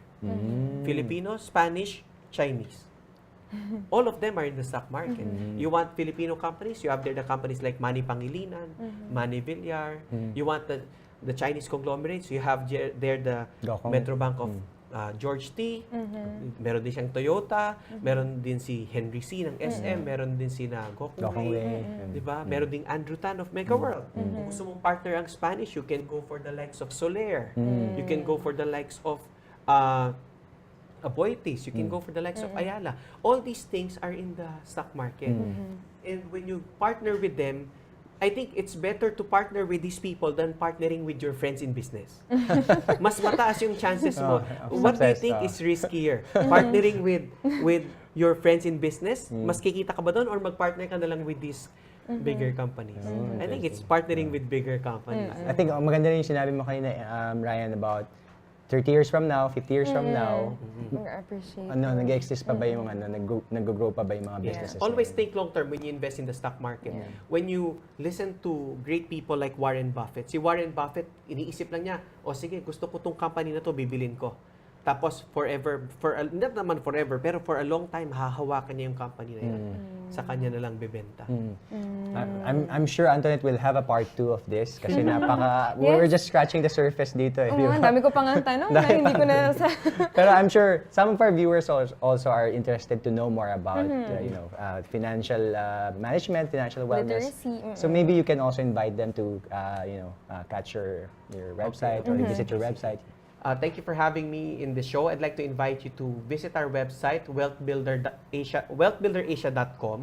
Filipino, Spanish, Chinese. All of them are in the stock market. You want Filipino companies, you have there the companies like Manny Pangilinan, Manny Villar. You want the Chinese conglomerates, you have there the Gokong. Metro Bank of George T. Meron din siyang Toyota, meron din si Henry C. ng SM, meron din si na Gokong Gokongwei, Wei. di ba? Meron ding Andrew Tan of Mega World. Kung gusto mong partner ang Spanish, you can go for the likes of Soler. You can go for the likes of Aboitiz. You can go for the likes of Ayala. All these things are in the stock market. And when you partner with them, I think it's better to partner with these people than partnering with your friends in business. Mas mataas yung chances mo. What do you success, think is riskier? Partnering with your friends in business, mas kikita ka ba doon, or mag-partner ka na lang with these bigger companies? I think it's partnering with bigger companies. I think maganda rin yung sinabi mo kanina, Ryan, about 30 years from now, 50 years from now, Appreciate. nag-exist pa ba yung nag-grow pa ba yung mga Yeah. businesses? Always na yun? think long term when you invest in the stock market. When you listen to great people like Warren Buffett, si Warren Buffett, iniisip lang niya, o sige, gusto ko tong company na to, bibilin ko. Tapos forever, not naman forever, pero for a long time, hahawakan niya yung company na yan. Sa kanya na lang bibenta. I'm sure Antoinette will have a part 2 of this kasi we're just scratching the surface dito. Oo, ang dami ko pang ang tanong na hindi ko na sa... Pero I'm sure some of our viewers also are interested to know more about financial management, financial wellness. Literacy. So maybe you can also invite them to catch your website or visit your website. Thank you for having me in the show. I'd like to invite you to visit our website, wealthbuilderasia.com,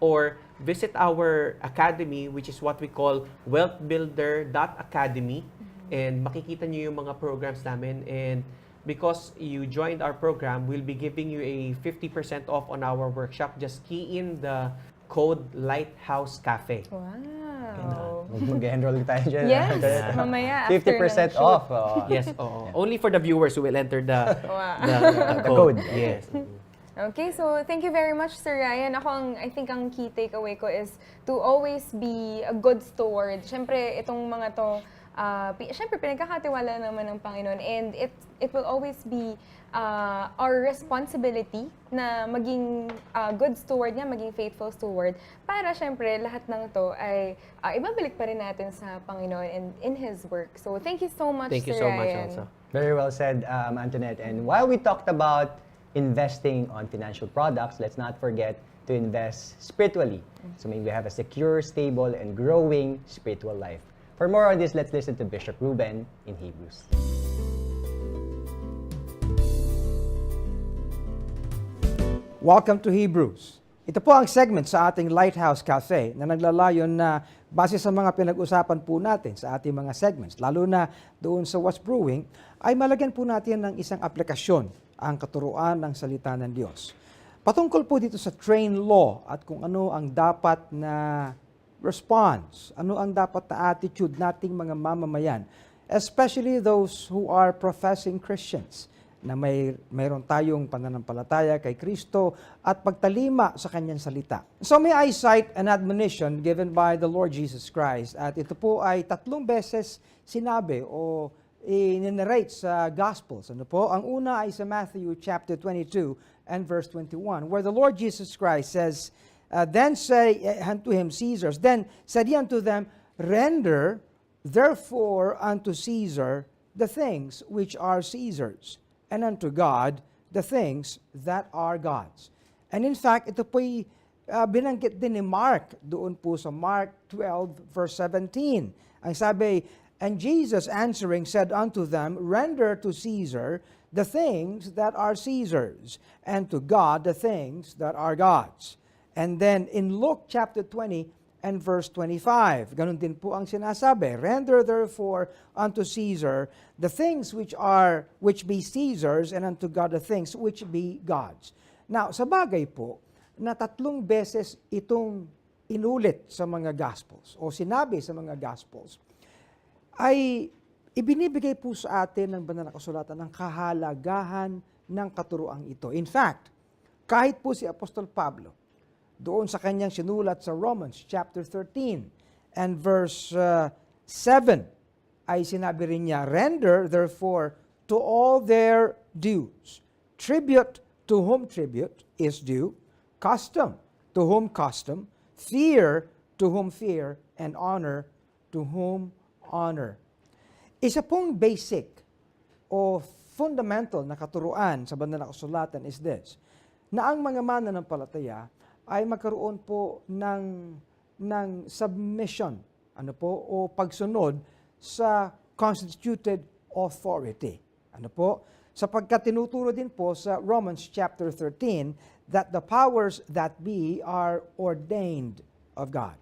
or visit our academy, which is what we call wealthbuilder.academy. And makikita niyo yung mga programs namin. And because you joined our program, we'll be giving you a 50% off on our workshop. Just key in the code Lighthouse Cafe. Wow. Mag-enroll tayo dyan. Yes, Antoinette. mamaya after 50% ng shoot. off. Yes, oo. Only for the viewers who will enter the The code. Yes. Okay, so thank you very much, Sir Ryan. I think ang key takeaway ko is to always be a good steward. Siyempre, itong mga to, siyempre, pinagkakatiwala naman ng Panginoon, and it will always be our responsibility na maging good steward niya, maging faithful steward, para siyempre lahat ng to ay ibabalik pa rin natin sa Panginoon and in His work. So thank you so much, Thank you Sir so much Ryan. also. Very well said, Antoinette. And while we talked about investing on financial products, let's not forget to invest spiritually. So maybe we have a secure, stable, and growing spiritual life. For more on this, let's listen to Bishop Ruben in Hebrews. Welcome to Hebrews. Ito po ang segment sa ating Lighthouse Cafe na naglalayon na base sa mga pinag-usapan po natin sa ating mga segments, lalo na doon sa What's Brewing, ay malagyan po natin ng isang aplikasyon ang katuruan ng salita ng Diyos. Patungkol po dito sa train law at kung ano ang dapat na response, ano ang dapat na attitude nating mga mamamayan, especially those who are professing Christians, na mayroon tayong pananampalataya kay Kristo at pagtalima sa Kanyang salita. So may I cite an admonition given by the Lord Jesus Christ, at ito po ay 3 beses sinabi o i-narrate sa Gospels. Ano po? Ang una ay sa Matthew chapter 22 and verse 21, where the Lord Jesus Christ says, Then say unto him Caesar's. Then said he unto them, Render therefore unto Caesar the things which are Caesar's, and unto God the things that are God's. And in fact, ito po'y binanggit din ni Mark doon po sa Mark 12 verse 17. Ang sabi, And Jesus answering said unto them, Render to Caesar the things that are Caesar's, and to God the things that are God's. And then in Luke chapter 20 and verse 25, ganun din po ang sinasabi, Render therefore unto Caesar the things which be Caesar's, and unto God the things which be God's. Now, sa bagay po, na 3 beses itong inulit sa mga Gospels, o sinabi sa mga Gospels, ay ibinibigay po sa atin ng banal na kasulatan ng kahalagahan ng katuruang ito. In fact, kahit po si Apostol Pablo, doon sa kanyang sinulat sa Romans chapter 13 and verse 7, ay sinabi rin niya, Render therefore to all their dues, tribute to whom tribute is due, custom to whom custom, fear to whom fear, and honor to whom honor. Isa pong basic o fundamental na katuruan sa banal na kasulatan is this, na ang mga mananampalataya ay magkaroon po ng submission, ano po, o pagsunod sa constituted authority. Ano po? Sapagkat tinuturo din po sa Romans chapter 13 that the powers that be are ordained of God.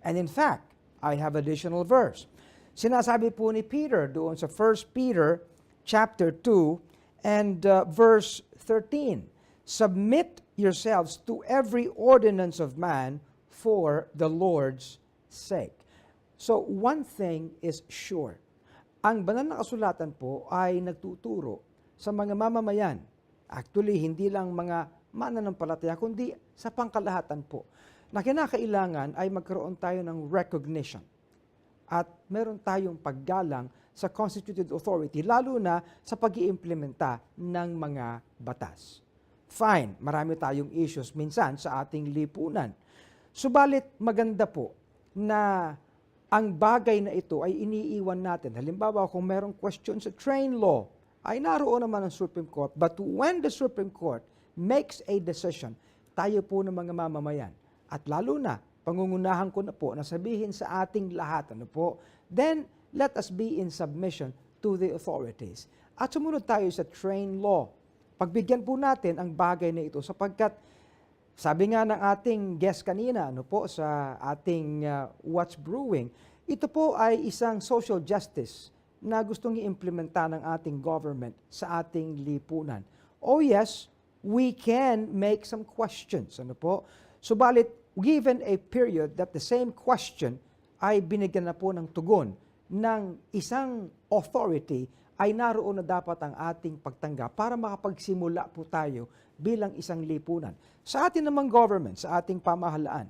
And in fact, I have additional verse. Sinasabi po ni Peter doon sa 1 Peter chapter 2 and verse 13, submit yourselves to every ordinance of man for the Lord's sake. So one thing is sure. Ang banal na kasulatan po ay nagtuturo sa mga mamamayan. Actually, hindi lang mga mananampalataya, kundi sa pangkalahatan po, na kinakailangan ay magkaroon tayo ng recognition at meron tayong paggalang sa constituted authority, lalo na sa pag-iimplementa ng mga batas. Fine, marami tayong issues minsan sa ating lipunan. Subalit maganda po na ang bagay na ito ay iniiwan natin. Halimbawa, kung merong question sa train law, ay naroon naman ang Supreme Court. But when the Supreme Court makes a decision, tayo po ng mga mamamayan, at lalo na, pangungunahan ko na po na sabihin sa ating lahat, then let us be in submission to the authorities. At sumunod tayo sa train law. Pagbigyan po natin ang bagay na ito sapagkat sabi nga ng ating guest kanina sa ating What's Brewing, ito po ay isang social justice na gustong i-implementa ng ating government sa ating lipunan. Oh yes, we can make some questions. Subalit, given a period that the same question ay binigyan na po ng tugon ng isang authority, ay naroon na dapat ang ating pagtanggap para makapagsimula po tayo bilang isang lipunan. Sa atin namang government, sa ating pamahalaan,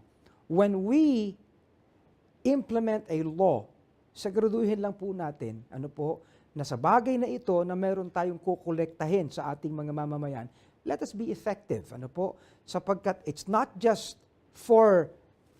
when we implement a law, siguraduhin lang po natin, na sa bagay na ito na meron tayong kukolektahin sa ating mga mamamayan, let us be effective, sapagkat it's not just for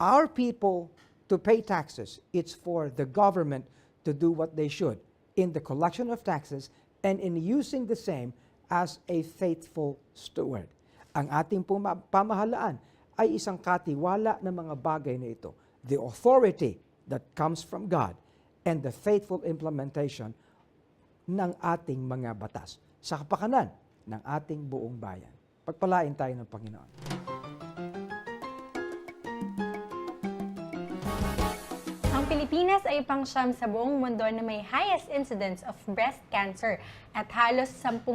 our people to pay taxes, it's for the government to do what they should in the collection of taxes and in using the same as a faithful steward. Ang ating pamahalaan ay isang katiwala ng mga bagay na ito. The authority that comes from God and the faithful implementation ng ating mga batas sa kapakanan ng ating buong bayan. Pagpalain tayo ng Panginoon. Ang Pilipinas ay pangsyam sa buong mundo na may highest incidence of breast cancer at halos 10,000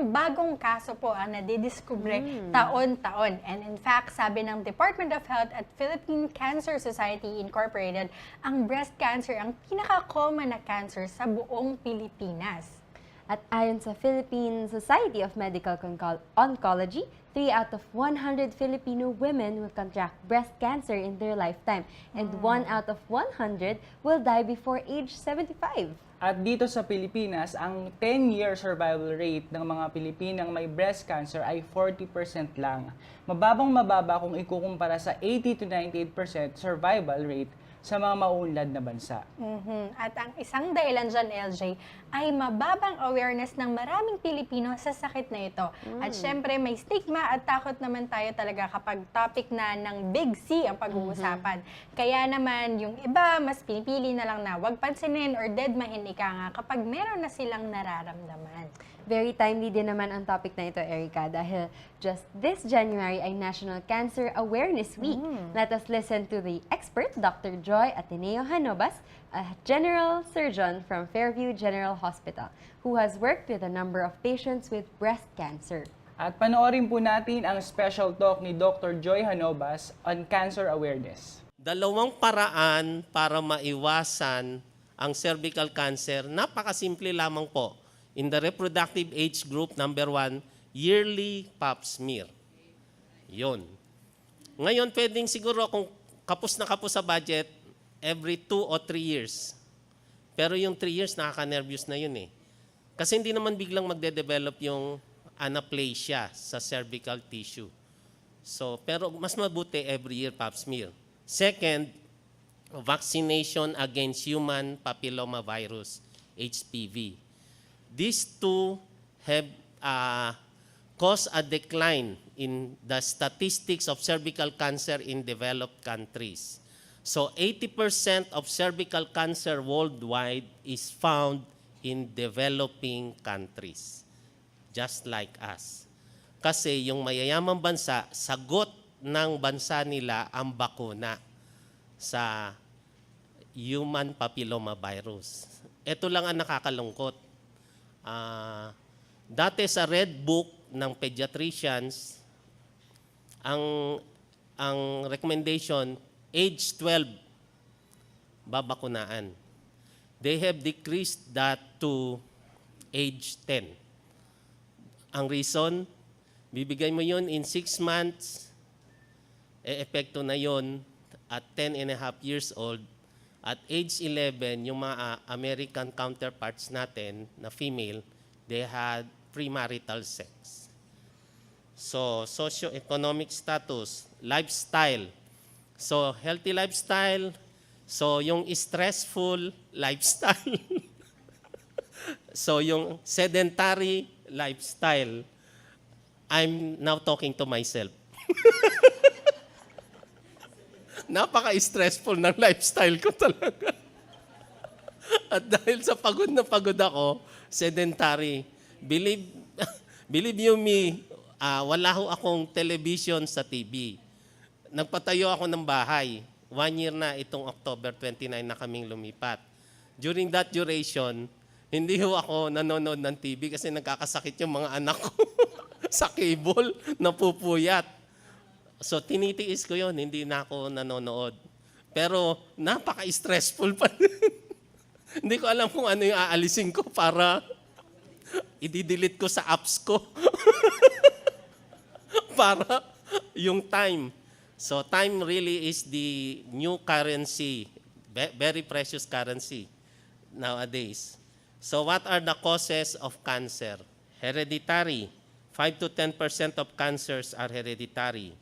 bagong kaso po ang nadidiskubre taon-taon. And in fact, sabi ng Department of Health at Philippine Cancer Society Incorporated, ang breast cancer ang pinaka-common na cancer sa buong Pilipinas. At ayon sa Philippine Society of Medical Oncology, 3 out of 100 Filipino women will contract breast cancer in their lifetime, and 1 out of 100 will die before age 75. At dito sa Pilipinas, ang 10-year survival rate ng mga Pilipinang may breast cancer ay 40% lang. Mababang-mababa kung ikukumpara sa 80 to 98% survival rate sa mga mauunlad na bansa. At ang isang dahilan dyan, LJ, ay mababang awareness ng maraming Pilipino sa sakit na ito. At syempre, may stigma at takot naman tayo talaga kapag topic na ng Big C ang pag-uusapan. Kaya naman, yung iba, mas pinipili na lang na wag pansinin or deadmahin ika nga kapag meron na silang nararamdaman. Very timely din naman ang topic na ito, Erica, dahil just this January ay National Cancer Awareness Week. Let us listen to the expert, Dr. Joy Ateneo Hanobas, a general surgeon from Fairview General Hospital, who has worked with a number of patients with breast cancer. At panoorin po natin ang special talk ni Dr. Joy Hanobas on cancer awareness. Dalawang paraan para maiwasan ang cervical cancer, napakasimple lamang po. In the reproductive age group, number 1, yearly pap smear. Yun. Ngayon, pwedeng siguro kung kapos na kapos sa budget, every 2 or 3 years. Pero yung 3 years, nakaka-nervous na yun eh. Kasi hindi naman biglang magde-develop yung anaplasia sa cervical tissue. So, pero mas mabuti every year pap smear. Second, vaccination against human papillomavirus, HPV. These two have caused a decline in the statistics of cervical cancer in developed countries. So 80% of cervical cancer worldwide is found in developing countries. just like us. Kasi yung mayayamang bansa, sagot ng bansa nila ang bakuna sa human papilloma virus. Ito lang ang nakakalungkot. Dati sa Red Book ng pediatricians, ang recommendation, age 12, babakunaan. They have decreased that to age 10. Ang reason, bibigay mo yun in 6 months, epekto na yun at 10 and a half years old. At age 11, yung mga American counterparts natin na female, they had premarital sex. So, socio-economic status, lifestyle. So, healthy lifestyle. So, yung stressful lifestyle. So, yung sedentary lifestyle. I'm now talking to myself. Napaka-stressful ng lifestyle ko talaga. At dahil sa pagod na pagod ako, sedentary. Believe you me, wala ho akong television sa TV. Nagpatayo ako ng bahay. 1 year na itong October 29 na kaming lumipat. During that duration, hindi ho ako nanonood ng TV kasi nagkakasakit yung mga anak ko sa cable, napupuyat. So tinitiis ko yun, hindi na ako nanonood. Pero napaka-stressful pa din. Hindi ko alam kung ano yung aalisin ko para i-delete ko sa apps ko. Para yung time. So time really is the new currency, very precious currency nowadays. So what are the causes of cancer? Hereditary. 5 to 10% of cancers are hereditary.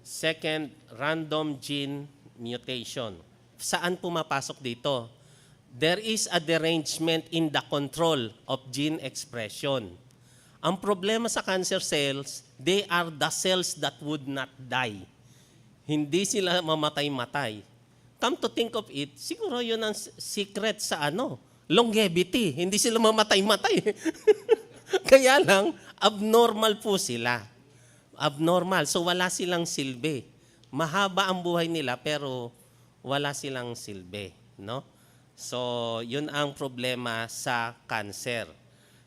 Second, random gene mutation. Saan pumapasok dito? There is a derangement in the control of gene expression. Ang problema sa cancer cells, they are the cells that would not die. Hindi sila mamatay-matay. Come to think of it, siguro yun ang secret sa longevity. Hindi sila mamatay-matay. Kaya lang, abnormal po sila. Abnormal. So wala silang silbi. Mahaba ang buhay nila pero wala silang silbi. No? So yun ang problema sa cancer.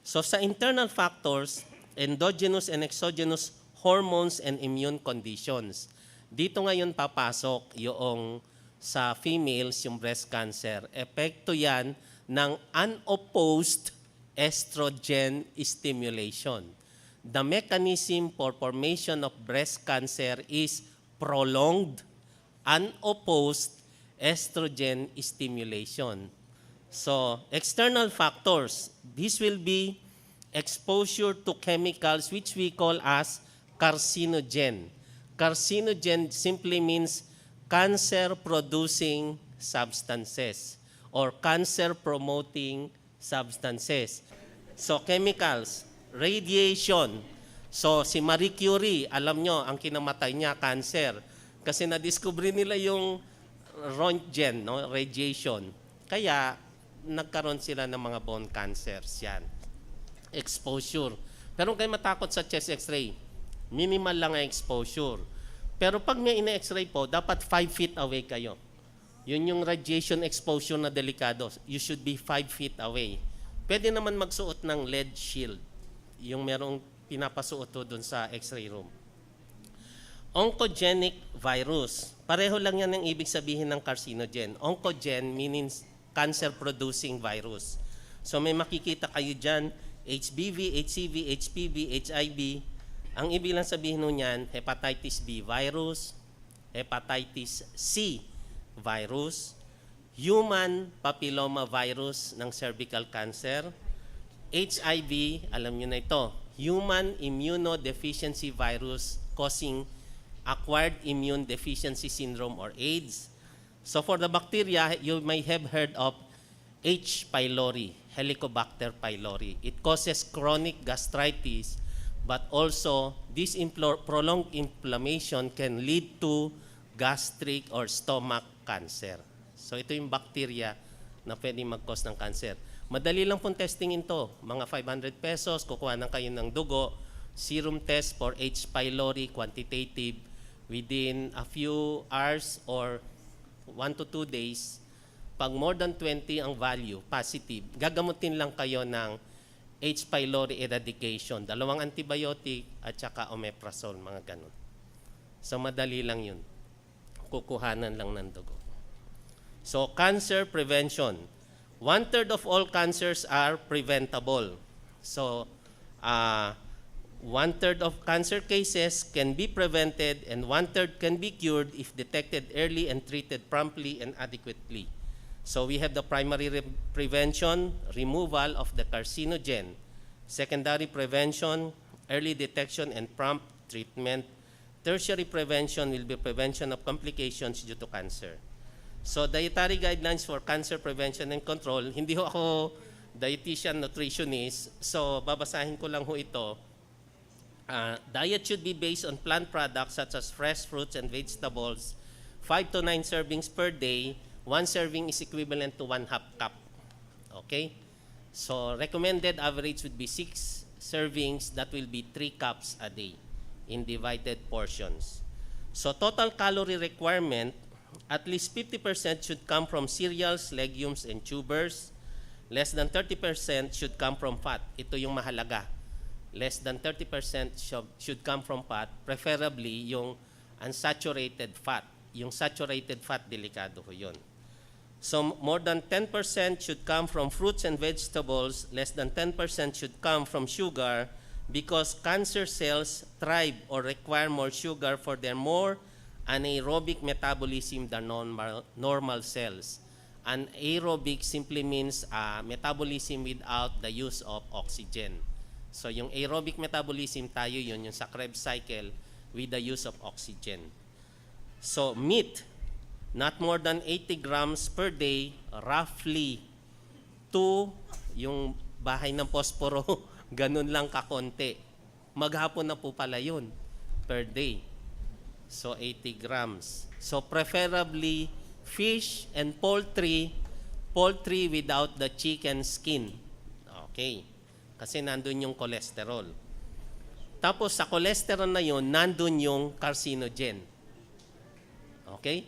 So sa internal factors, endogenous and exogenous hormones and immune conditions. Dito ngayon papasok yung sa females, yung breast cancer. Epekto yan ng unopposed estrogen stimulation. The mechanism for formation of breast cancer is prolonged, unopposed estrogen stimulation. So, external factors, this will be exposure to chemicals which we call as carcinogen. Carcinogen simply means cancer-producing substances or cancer-promoting substances. So, chemicals, radiation. So, si Marie Curie, alam nyo, ang kinamatay niya, cancer. Kasi na-discover nila yung Röntgen, radiation. Kaya, nagkaroon sila ng mga bone cancers yan. Exposure. Pero kayo matakot sa chest x-ray, minimal lang ang exposure. Pero pag may ina-x-ray po, dapat 5 feet away kayo. Yun yung radiation exposure na delikado. You should be 5 feet away. Pwede naman magsuot ng lead shield. Yung merong pinapasuot to dun sa x-ray room. Oncogenic virus. Pareho lang yan ang ibig sabihin ng carcinogen. Oncogen means cancer-producing virus. So may makikita kayo dyan, HBV, HCV, HPV, HIV. Ang ibig lang sabihin nun yan, hepatitis B virus, hepatitis C virus, human papilloma virus ng cervical cancer, HIV, alam nyo na ito, human immunodeficiency virus causing acquired immune deficiency syndrome or AIDS. So for the bacteria, you may have heard of H. pylori, Helicobacter pylori. It causes chronic gastritis, but also this prolonged inflammation can lead to gastric or stomach cancer. So ito yung bacteria na pwedeng mag-cause ng cancer. Madali lang pong testingin to. Mga 500 pesos, kukuha na kayo ng dugo, serum test for H. pylori, quantitative, within a few hours or 1 to 2 days. Pag more than 20 ang value, positive, gagamutin lang kayo ng H. pylori eradication, 2 antibiotic at saka omeprazole, mga ganun. So madali lang yun. Kukuhanan lang ng dugo. So cancer prevention. 1/3 of all cancers are preventable. So 1/3 of cancer cases can be prevented and 1/3 can be cured if detected early and treated promptly and adequately. So we have the primary prevention, removal of the carcinogen. Secondary prevention, early detection and prompt treatment. Tertiary prevention will be prevention of complications due to cancer. So dietary guidelines for cancer prevention and control, hindi ho ako dietitian, nutritionist, so babasahin ko lang ho ito. Diet should be based on plant products such as fresh fruits and vegetables, 5 to 9 servings per day. 1 serving is equivalent to 1/2 cup. Okay? So recommended average would be 6 servings, that will be 3 cups a day in divided portions. So total calorie requirement, at least 50% should come from cereals, legumes, and tubers. Less than 30% should come from fat. Ito yung mahalaga. Less than 30% should come from fat, preferably yung unsaturated fat. Yung saturated fat, delikado ho yun. So more than 10% should come from fruits and vegetables. Less than 10% should come from sugar, because cancer cells thrive or require more sugar for their more anaerobic metabolism than normal cells. Anaerobic simply means metabolism without the use of oxygen. So yung aerobic metabolism tayo yun, yung sa Krebs cycle with the use of oxygen. So meat, not more than 80 grams per day, roughly 2, yung bahay ng posporo, ganun lang kakonti. Maghapon na po pala yun per day. So 80 grams. So preferably fish and poultry without the chicken skin. Okay. Kasi nandun yung cholesterol. Tapos sa cholesterol na yun, nandun yung carcinogen. Okay?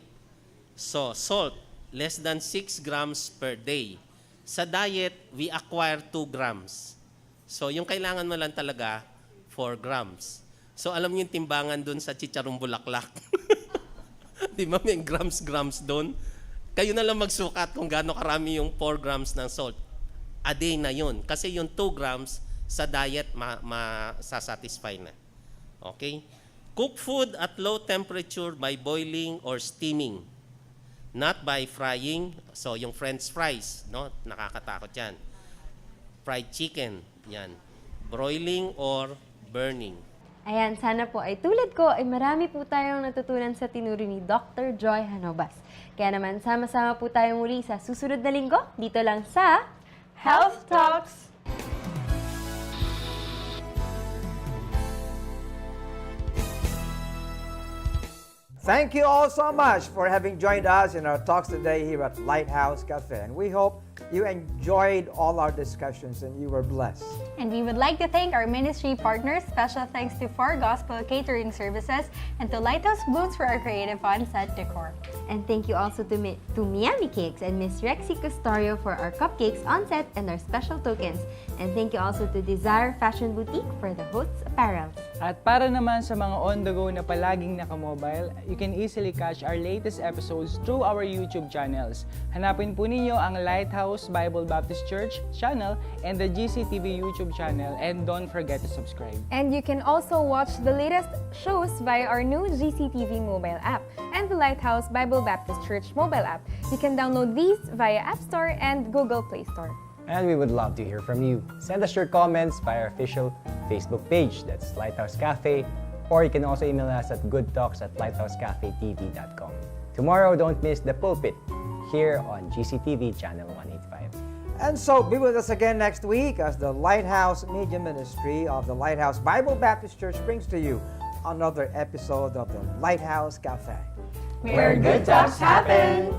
So salt, less than 6 grams per day. Sa diet, we acquire 2 grams. So yung kailangan mo lang talaga, 4 grams. So alam niyo yung timbangan dun sa chicharong bulaklak. Di ba may grams doon? Kayo na lang magsukat kung gaano karami yung 4 grams ng salt. A day na yun. Kasi yung 2 grams sa diet masasatisfy na. Okay? Cook food at low temperature by boiling or steaming. Not by frying. So yung French fries, no? Nakakatakot yan. Fried chicken, yan. Broiling or burning. Ayan, sana po ay tulad ko ay marami po tayong natutunan sa tinuro ni Dr. Joy Hanobas. Kaya naman, sama-sama po tayo muli sa susunod na linggo dito lang sa Health Talks! Thank you all so much for having joined us in our talks today here at Lighthouse Cafe. And we hope you enjoyed all our discussions and you were blessed. And we would like to thank our ministry partners. Special thanks to 4 Gospel Catering Services and to Lighthouse Booths for our creative on-set decor. And thank you also to Miami Cakes and Miss Rexy Custorio for our cupcakes on set and our special tokens. And thank you also to Desire Fashion Boutique for the host's apparel. At para naman sa mga on-the-go na palaging nakamobile, you can easily catch our latest episodes through our YouTube channels. Hanapin po ninyo ang Lighthouse Bible Baptist Church channel and the GCTV YouTube channel, and don't forget to subscribe. And you can also watch the latest shows via our new GCTV mobile app and the Lighthouse Bible Baptist Church mobile app. You can download these via App Store and Google Play Store. And we would love to hear from you. Send us your comments via our official Facebook page, that's Lighthouse Cafe, or you can also email us at goodtalks@lighthousecafetv.com. Tomorrow, don't miss The Pulpit here on GCTV Channel 185. And so be with us again next week as the Lighthouse Media Ministry of the Lighthouse Bible Baptist Church brings to you another episode of the Lighthouse Cafe. Where good talks happen!